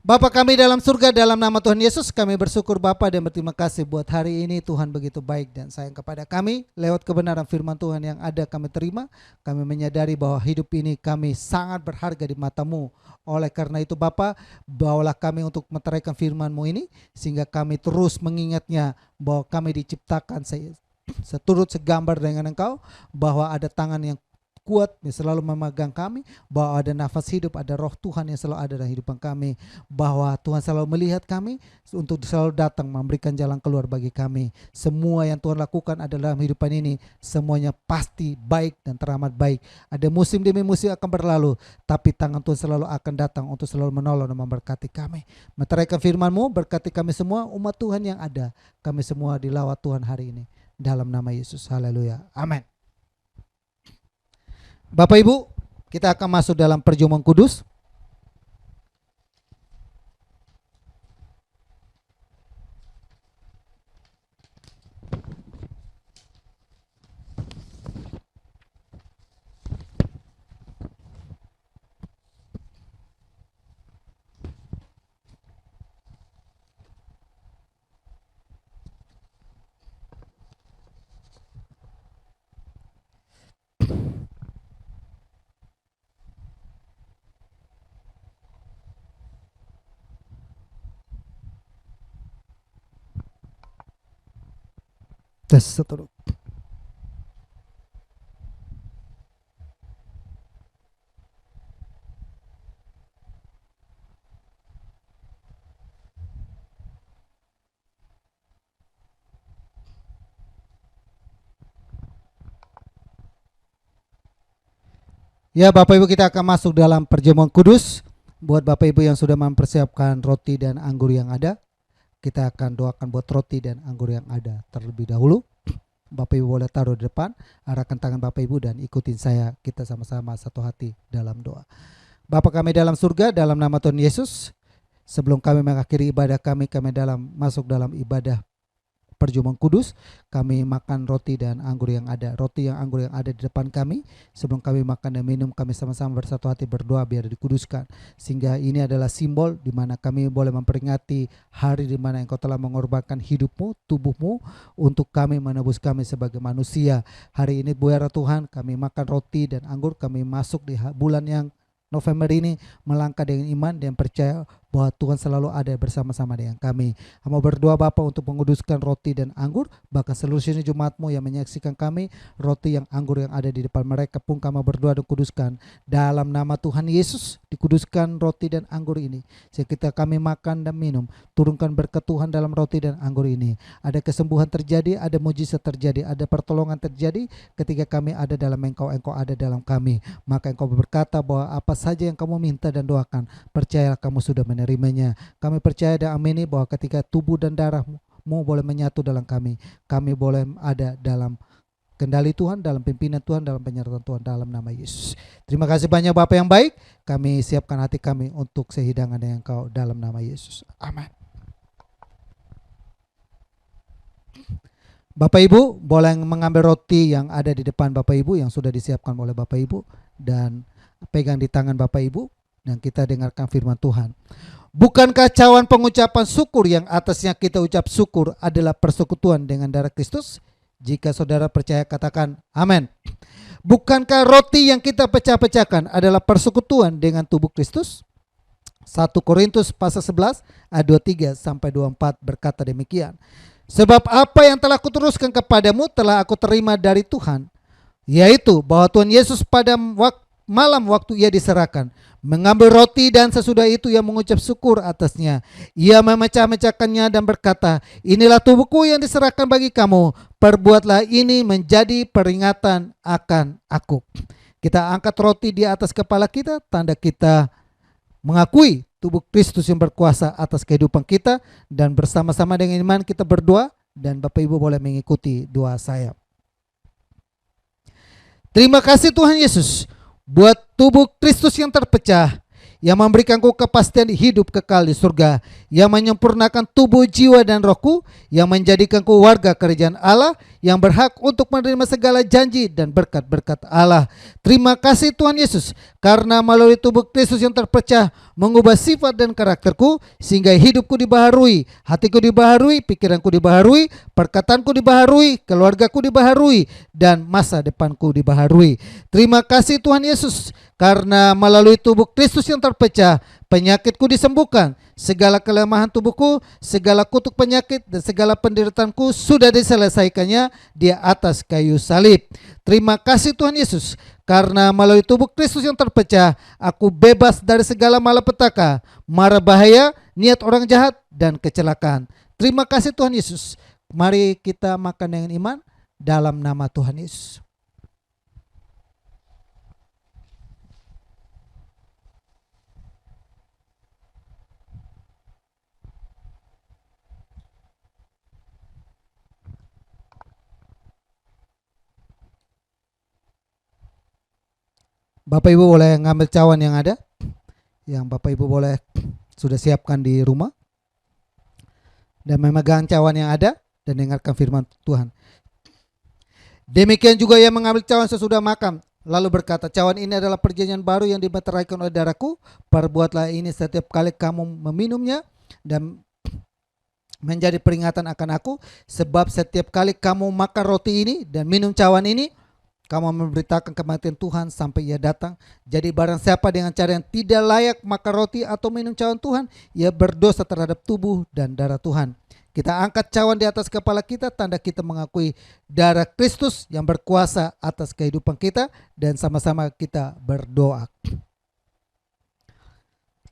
Bapa kami dalam surga, dalam nama Tuhan Yesus kami bersyukur Bapa dan berterima kasih buat hari ini. Tuhan begitu baik dan sayang kepada kami. Lewat kebenaran firman Tuhan yang ada kami terima, kami menyadari bahwa hidup ini kami sangat berharga di mata-Mu. Oleh karena itu Bapa, bawalah kami untuk meteraikan firman-Mu ini, sehingga kami terus mengingatnya bahwa kami diciptakan seturut segambar dengan Engkau, bahwa ada tangan yang kuat yang selalu memegang kami, bahwa ada nafas hidup, ada roh Tuhan yang selalu ada dalam kehidupan kami, bahwa Tuhan selalu melihat kami untuk selalu datang memberikan jalan keluar bagi kami. Semua yang Tuhan lakukan adalah dalam kehidupan ini semuanya pasti baik dan teramat baik. Ada musim demi musim akan berlalu, tapi tangan Tuhan selalu akan datang untuk selalu menolong dan memberkati kami. Meteraikan firman-Mu, berkati kami semua umat Tuhan yang ada, kami semua dilawat Tuhan hari ini dalam nama Yesus. Haleluya, amin. Bapak Ibu, kita akan masuk dalam perjamuan kudus. Tes satu. Ya Bapak Ibu, kita akan masuk dalam perjamuan kudus. Buat Bapak Ibu yang sudah mempersiapkan roti dan anggur yang ada, kita akan doakan buat roti dan anggur yang ada terlebih dahulu. Bapak Ibu boleh taruh di depan, arahkan tangan Bapak Ibu dan ikutin saya, kita sama-sama satu hati dalam doa. Bapa kami dalam surga, dalam nama Tuhan Yesus, sebelum kami mengakhiri ibadah kami masuk dalam ibadah perjamuan kudus, kami makan roti dan anggur yang ada. Roti yang anggur yang ada di depan kami, sebelum kami makan dan minum, kami sama-sama bersatu hati berdoa biar dikuduskan. Sehingga ini adalah simbol di mana kami boleh memperingati hari di mana Engkau telah mengorbankan hidupmu, tubuhmu, untuk kami menebus kami sebagai manusia. Hari ini biar Tuhan kami makan roti dan anggur, kami masuk di bulan yang November ini melangkah dengan iman dan percaya bahwa Tuhan selalu ada bersama-sama dengan kami. Hamba berdoa Bapa untuk menguduskan roti dan anggur, bahkan seluruh sini Jemaat-Mu yang menyaksikan kami, roti yang anggur yang ada di depan mereka pun kami berdoa dan kuduskan. Dalam nama Tuhan Yesus, dikuduskan roti dan anggur ini. Sehingga kami makan dan minum, turunkan berkat Tuhan dalam roti dan anggur ini. Ada kesembuhan terjadi, ada mujizat terjadi, ada pertolongan terjadi ketika kami ada dalam Engkau, Engkau ada dalam kami. Maka Engkau berkata bahwa apa saja yang kamu minta dan doakan, percayalah kamu sudah menerimanya. Kami percaya dan amini bahwa ketika tubuh dan darahmu boleh menyatu dalam kami boleh ada dalam kendali Tuhan, dalam pimpinan Tuhan, dalam penyertaan Tuhan, dalam nama Yesus. Terima kasih banyak Bapak yang baik. Kami siapkan hati kami untuk sehidangan dengan Engkau dalam nama Yesus. Amin. Bapak Ibu boleh mengambil roti yang ada di depan Bapak Ibu yang sudah disiapkan oleh Bapak Ibu, dan pegang di tangan Bapak Ibu, dan kita dengarkan firman Tuhan. Bukankah cawan pengucapan syukur yang atasnya kita ucap syukur adalah persekutuan dengan darah Kristus? Jika saudara percaya katakan amin. Bukankah roti yang kita pecah-pecahkan adalah persekutuan dengan tubuh Kristus? 1 Korintus pasal 11 ayat 23 sampai 24 berkata demikian. Sebab apa yang telah kuteruskan kepadamu telah aku terima dari Tuhan, yaitu bahwa Tuhan Yesus pada malam waktu ia diserahkan, mengambil roti dan sesudah itu ia mengucap syukur atasnya. Ia memecah-mecahkannya dan berkata, inilah tubuhku yang diserahkan bagi kamu. Perbuatlah ini menjadi peringatan akan aku. Kita angkat roti di atas kepala kita, tanda kita mengakui tubuh Kristus yang berkuasa atas kehidupan kita. Dan bersama-sama dengan iman kita berdoa, dan Bapak Ibu boleh mengikuti doa saya. Terima kasih Tuhan Yesus buat tubuh Kristus yang terpecah, yang memberikanku kepastian hidup kekal di surga, yang menyempurnakan tubuh, jiwa, dan rohku, yang menjadikanku warga kerajaan Allah, yang berhak untuk menerima segala janji dan berkat-berkat Allah. Terima kasih Tuhan Yesus, karena melalui tubuh Kristus yang terpecah mengubah sifat dan karakterku, sehingga hidupku dibaharui, hatiku dibaharui, pikiranku dibaharui, perkataanku dibaharui, keluargaku dibaharui, dan masa depanku dibaharui. Terima kasih Tuhan Yesus, karena melalui tubuh Kristus yang terpecah penyakitku disembuhkan, segala kelemahan tubuhku, segala kutuk penyakit, dan segala penderitaanku sudah diselesaikannya di atas kayu salib. Terima kasih Tuhan Yesus, karena melalui tubuh Kristus yang terpecah aku bebas dari segala malapetaka, mara bahaya, niat orang jahat, dan kecelakaan. Terima kasih Tuhan Yesus. Mari kita makan dengan iman dalam nama Tuhan Yesus. Bapak Ibu boleh ngambil cawan yang ada, yang Bapak Ibu boleh sudah siapkan di rumah, dan memegang cawan yang ada dan dengarkan firman Tuhan. Demikian juga yang mengambil cawan sesudah makan, lalu berkata, cawan ini adalah perjanjian baru yang dimeteraikan oleh darahku. Perbuatlah ini setiap kali kamu meminumnya dan menjadi peringatan akan aku. Sebab setiap kali kamu makan roti ini dan minum cawan ini, kamu memberitakan kematian Tuhan sampai ia datang. Jadi barang siapa dengan cara yang tidak layak makan roti atau minum cawan Tuhan, ia berdosa terhadap tubuh dan darah Tuhan. Kita angkat cawan di atas kepala kita, tanda kita mengakui darah Kristus yang berkuasa atas kehidupan kita, dan sama-sama kita berdoa.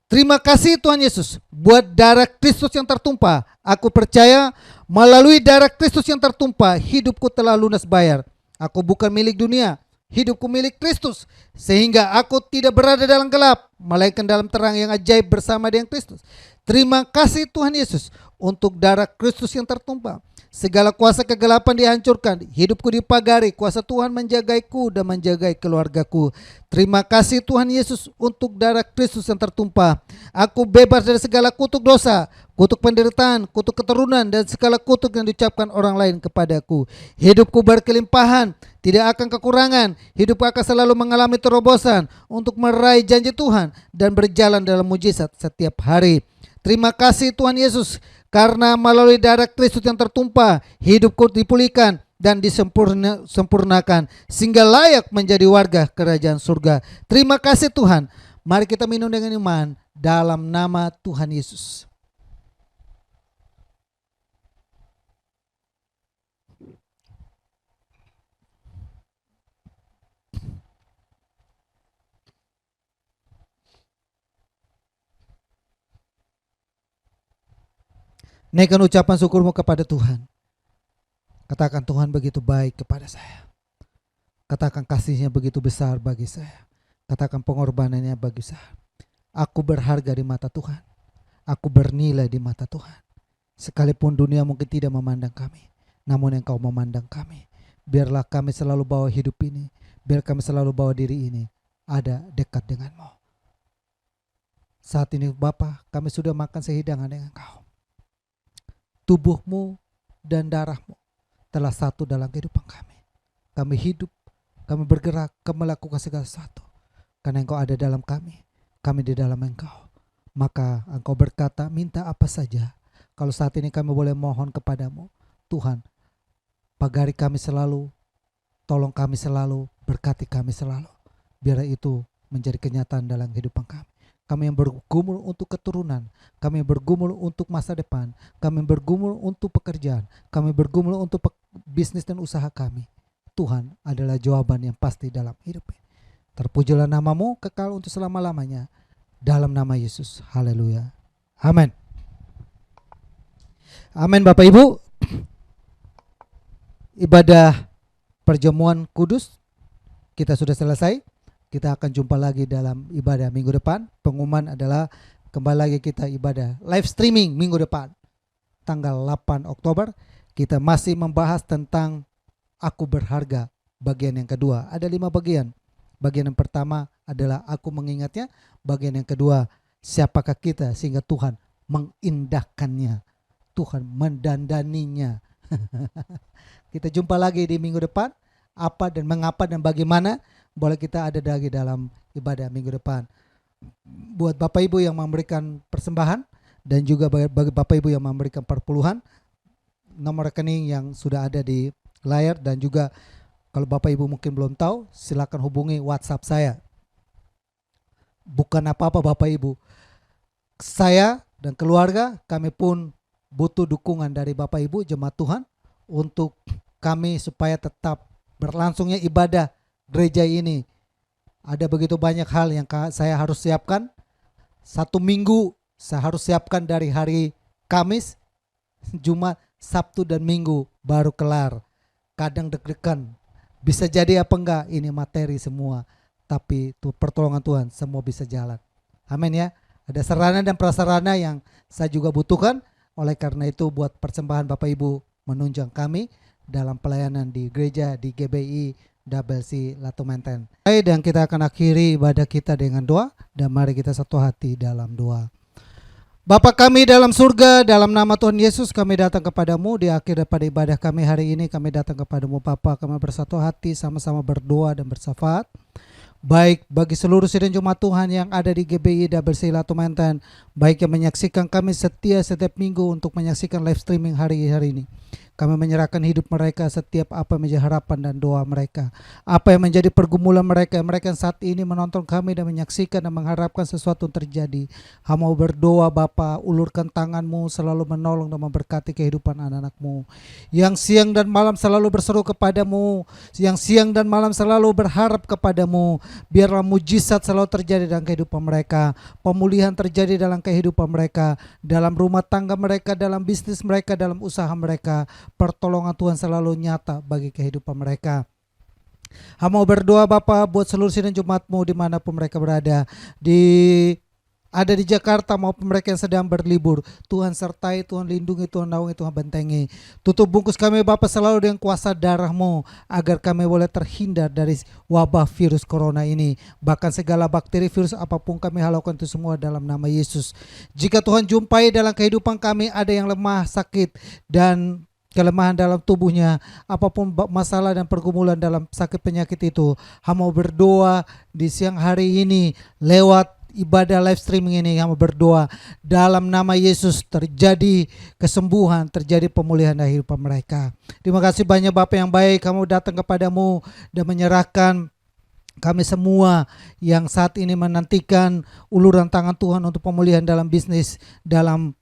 Terima kasih Tuhan Yesus buat darah Kristus yang tertumpah. Aku percaya melalui darah Kristus yang tertumpah, hidupku telah lunas bayar. Aku bukan milik dunia, hidupku milik Kristus, sehingga aku tidak berada dalam gelap, melainkan dalam terang yang ajaib bersama dengan Kristus. Terima kasih Tuhan Yesus untuk darah Kristus yang tertumpah. Segala kuasa kegelapan dihancurkan, hidupku dipagari, kuasa Tuhan menjagaiku dan menjagai keluargaku. Terima kasih Tuhan Yesus untuk darah Kristus yang tertumpah. Aku bebas dari segala kutuk dosa, kutuk penderitaan, kutuk keturunan, dan segala kutuk yang diucapkan orang lain kepadaku. Hidupku berkelimpahan, tidak akan kekurangan. Hidupku akan selalu mengalami terobosan untuk meraih janji Tuhan dan berjalan dalam mujizat setiap hari. Terima kasih Tuhan Yesus, karena melalui darah Kristus yang tertumpah, hidupku dipulihkan dan disempurnakan, sehingga layak menjadi warga kerajaan surga. Terima kasih Tuhan. Mari kita minum dengan iman dalam nama Tuhan Yesus. Naikkan ucapan syukurmu kepada Tuhan. Katakan, Tuhan begitu baik kepada saya. Katakan kasihnya begitu besar bagi saya. Katakan pengorbanannya bagi saya. Aku berharga di mata Tuhan. Aku bernilai di mata Tuhan. Sekalipun dunia mungkin tidak memandang kami, namun Engkau memandang kami. Biarlah kami selalu bawa hidup ini, biar kami selalu bawa diri ini ada dekat denganmu. Saat ini Bapa, kami sudah makan sehidangan dengan Engkau. Tubuhmu dan darahmu telah satu dalam kehidupan kami. Kami hidup, kami bergerak, kami melakukan segala sesuatu. Karena Engkau ada dalam kami di dalam Engkau. Maka Engkau berkata, minta apa saja. Kalau saat ini kami boleh mohon kepadamu, Tuhan, pagari kami selalu, tolong kami selalu, berkati kami selalu. Biar itu menjadi kenyataan dalam kehidupan kami. Kami yang bergumul untuk keturunan, kami yang bergumul untuk masa depan, kami yang bergumul untuk pekerjaan, kami bergumul untuk bisnis dan usaha kami. Tuhan adalah jawaban yang pasti dalam hidup ini. Terpujilah namamu kekal untuk selama-lamanya. Dalam nama Yesus. Haleluya. Amin. Amin Bapak Ibu. Ibadah perjamuan kudus kita sudah selesai. Kita akan jumpa lagi dalam ibadah minggu depan. Pengumuman adalah kembali lagi kita ibadah live streaming minggu depan tanggal 8 Oktober. Kita masih membahas tentang aku berharga bagian yang kedua. Ada 5 bagian. Bagian yang pertama adalah aku mengingatnya. Bagian yang kedua, siapakah kita sehingga Tuhan mengindahkannya, Tuhan mendandaninya. Kita jumpa lagi di minggu depan. Apa dan mengapa dan bagaimana boleh kita ada lagi dalam ibadah minggu depan. Buat Bapak Ibu yang memberikan persembahan dan juga bagi Bapak Ibu yang memberikan perpuluhan, nomor rekening yang sudah ada di layar, dan juga kalau Bapak Ibu mungkin belum tahu, silakan hubungi WhatsApp saya. Bukan apa-apa Bapak Ibu, saya dan keluarga kami pun butuh dukungan dari Bapak Ibu jemaat Tuhan untuk kami supaya tetap berlangsungnya ibadah gereja ini. Ada begitu banyak hal yang saya harus siapkan. 1 minggu saya harus siapkan dari hari Kamis, Jumat, Sabtu dan Minggu baru kelar. Kadang deg-degan. Bisa jadi apa enggak ini materi semua. Tapi pertolongan Tuhan semua bisa jalan. Amin ya. Ada sarana dan prasarana yang saya juga butuhkan. Oleh karena itu buat persembahan Bapak Ibu menunjang kami dalam pelayanan di gereja di GBI WC Latu Menten. Dan kita akan akhiri ibadah kita dengan doa, dan mari kita satu hati dalam doa. Bapa kami dalam surga, dalam nama Tuhan Yesus kami datang kepadamu di akhir daripada ibadah kami hari ini. Kami datang kepadamu Bapa, kami bersatu hati sama-sama berdoa dan bersyafaat. Baik bagi seluruh sidang jemaat Tuhan yang ada di GBI WC Latu Menten, baik yang menyaksikan kami setiap minggu untuk menyaksikan live streaming hari ini. Kami menyerahkan hidup mereka, setiap apa yang menjadi harapan dan doa mereka, apa yang menjadi pergumulan mereka yang saat ini menonton kami dan menyaksikan dan mengharapkan sesuatu terjadi. Hamba berdoa Bapa, ulurkan tanganmu selalu menolong dan memberkati kehidupan anak-anakmu yang siang dan malam selalu berseru kepadamu, yang siang dan malam selalu berharap kepadamu. Biarlah mujizat selalu terjadi dalam kehidupan mereka, pemulihan terjadi dalam kehidupan mereka, dalam rumah tangga mereka, dalam bisnis mereka, dalam usaha mereka. Pertolongan Tuhan selalu nyata bagi kehidupan mereka. Hamba berdoa Bapa buat seluruh sidang jemaat-Mu dimanapun mereka berada, ada di Jakarta maupun mereka yang sedang berlibur. Tuhan sertai, Tuhan lindungi, Tuhan naungi, Tuhan bentengi. Tutup bungkus kami Bapa selalu dengan kuasa darah-Mu, agar kami boleh terhindar dari wabah virus corona ini. Bahkan segala bakteri virus apapun kami halaukan itu semua dalam nama Yesus. Jika Tuhan jumpai dalam kehidupan kami ada yang lemah, sakit dan kelemahan dalam tubuhnya, apapun masalah dan pergumulan dalam sakit penyakit itu, hamba berdoa di siang hari ini lewat ibadah live streaming ini, hamba berdoa dalam nama Yesus terjadi kesembuhan, terjadi pemulihan dalam kehidupan mereka. Terima kasih banyak Bapa yang baik, kamu datang kepadamu dan menyerahkan kami semua yang saat ini menantikan uluran tangan Tuhan untuk pemulihan dalam bisnis, dalam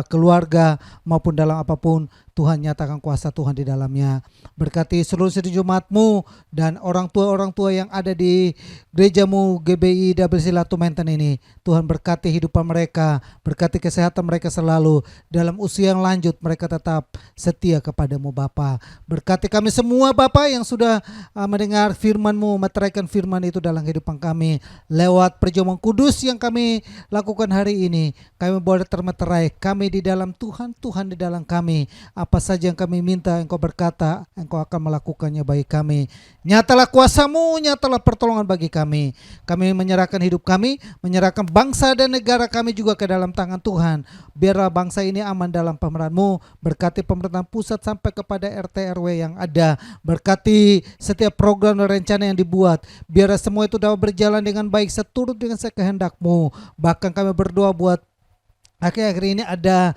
keluarga maupun dalam apapun. Tuhan nyatakan kuasa Tuhan di dalamnya. Berkati seluruh sidang jemaat-Mu dan orang tua yang ada di gereja-Mu GBI WC Latu Menten ini. Tuhan berkati hidupan mereka, berkati kesehatan mereka selalu. Dalam usia yang lanjut mereka tetap setia kepadamu Bapa. Berkati kami semua Bapa yang sudah mendengar firman-Mu, meteraikan firman itu dalam kehidupan kami. Lewat perjamuan kudus yang kami lakukan hari ini, kami boleh termeterai, kami di dalam Tuhan, Tuhan di dalam kami. Apa saja yang kami minta, Engkau berkata, Engkau akan melakukannya bagi kami. Nyatalah kuasa-Mu, nyatalah pertolongan bagi kami. Kami menyerahkan hidup kami, menyerahkan bangsa dan negara kami juga ke dalam tangan Tuhan. Biarlah bangsa ini aman dalam pemeran-Mu. Berkati pemerintahan pusat sampai kepada RT RW yang ada. Berkati setiap program dan rencana yang dibuat. Biarlah semua itu dapat berjalan dengan baik seturut dengan kehendak-Mu. Bahkan kami berdoa buat akhir-akhir ini ada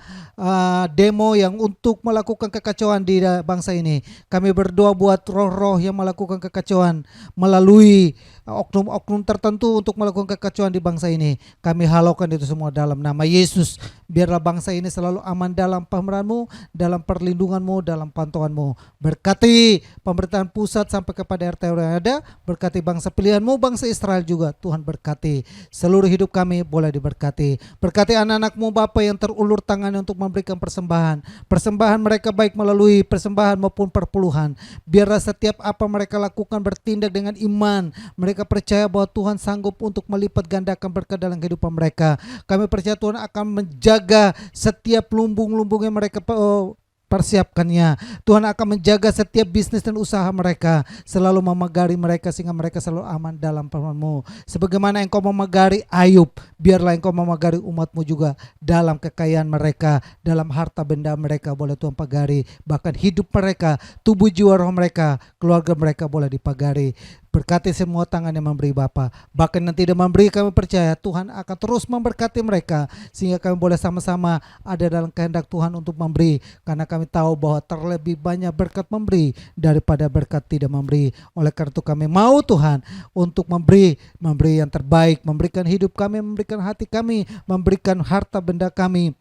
demo yang untuk melakukan kekacauan di bangsa ini. Kami berdoa buat roh-roh yang melakukan kekacauan melalui oknum-oknum tertentu untuk melakukan kekacauan di bangsa ini. Kami halaukan itu semua dalam nama Yesus. Biarlah bangsa ini selalu aman dalam pemeran-Mu, dalam perlindungan-Mu, dalam pantauan-Mu. Berkati pemerintahan pusat sampai kepada RT yang ada. Berkati bangsa pilihan-Mu, bangsa Israel juga. Tuhan berkati seluruh hidup kami boleh diberkati. Berkati anak-anak-Mu Bapa yang terulur tangannya untuk memberikan persembahan. Persembahan mereka baik melalui persembahan maupun perpuluhan. Biarlah setiap apa mereka lakukan bertindak dengan iman. Mereka percaya bahwa Tuhan sanggup untuk melipat gandakan berkat dalam kehidupan mereka. Kami percaya Tuhan akan menjaga setiap lumbung-lumbung yang mereka persiapkannya. Tuhan akan menjaga setiap bisnis dan usaha mereka, selalu memagari mereka sehingga mereka selalu aman dalam firman-Mu. Sebagaimana Engkau memagari Ayub, biarlah Engkau memagari umat-Mu juga dalam kekayaan mereka, dalam harta benda mereka boleh Tuhan pagari, bahkan hidup mereka, tubuh jiwa roh mereka, keluarga mereka boleh dipagari. Berkati semua tangan yang memberi Bapa. Bahkan yang tidak memberi, kami percaya Tuhan akan terus memberkati mereka, sehingga kami boleh sama-sama ada dalam kehendak Tuhan untuk memberi. Karena kami tahu bahwa terlebih banyak berkat memberi daripada berkat tidak memberi. Oleh karena itu kami mau Tuhan untuk memberi yang terbaik, memberikan hidup kami, memberikan hati kami, memberikan harta benda kami,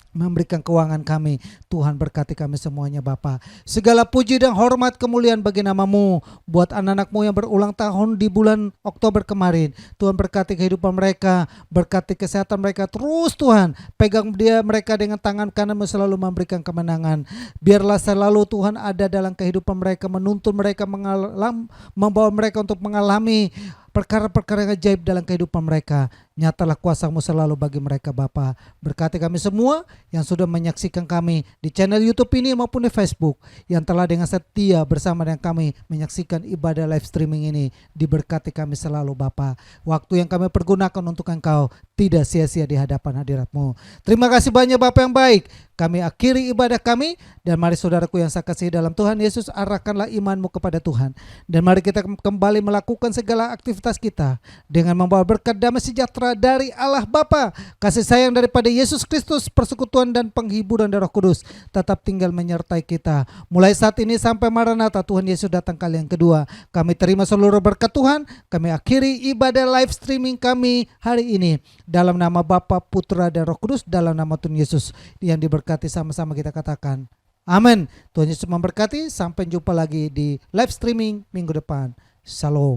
memberikan keuangan kami. Tuhan berkati kami semuanya Bapa. Segala puji dan hormat kemuliaan bagi nama-Mu. Buat anak-anak-Mu yang berulang tahun di bulan Oktober kemarin, Tuhan berkati kehidupan mereka, berkati kesehatan mereka. Terus Tuhan pegang mereka dengan tangan kanan-Mu, selalu memberikan kemenangan. Biarlah selalu Tuhan ada dalam kehidupan mereka, menuntun mereka, membawa mereka untuk mengalami perkara-perkara yang ajaib dalam kehidupan mereka. Nyatalah kuasa-Mu selalu bagi mereka Bapa. Berkati kami semua yang sudah menyaksikan kami di channel YouTube ini maupun di Facebook, yang telah dengan setia bersama dengan kami menyaksikan ibadah live streaming ini. Diberkati kami selalu Bapa. Waktu yang kami pergunakan untuk Engkau tidak sia-sia di hadapan hadirat-Mu. Terima kasih banyak Bapa yang baik. Kami akhiri ibadah kami, dan mari saudaraku yang saya kasihi dalam Tuhan Yesus, arahkanlah imanmu kepada Tuhan. Dan mari kita kembali melakukan segala aktivitas kita dengan membawa berkat damai sejahtera dari Allah Bapa, kasih sayang daripada Yesus Kristus, persekutuan dan penghiburan dari Roh Kudus tetap tinggal menyertai kita. Mulai saat ini sampai Maranatha Tuhan Yesus datang kali yang kedua. Kami terima seluruh berkat Tuhan. Kami akhiri ibadah live streaming kami hari ini. Dalam nama Bapa, Putra dan Roh Kudus, dalam nama Tuhan Yesus yang diberkati, sama-sama kita katakan amin. Tuhan Yesus memberkati. Sampai jumpa lagi di live streaming minggu depan. Shalom.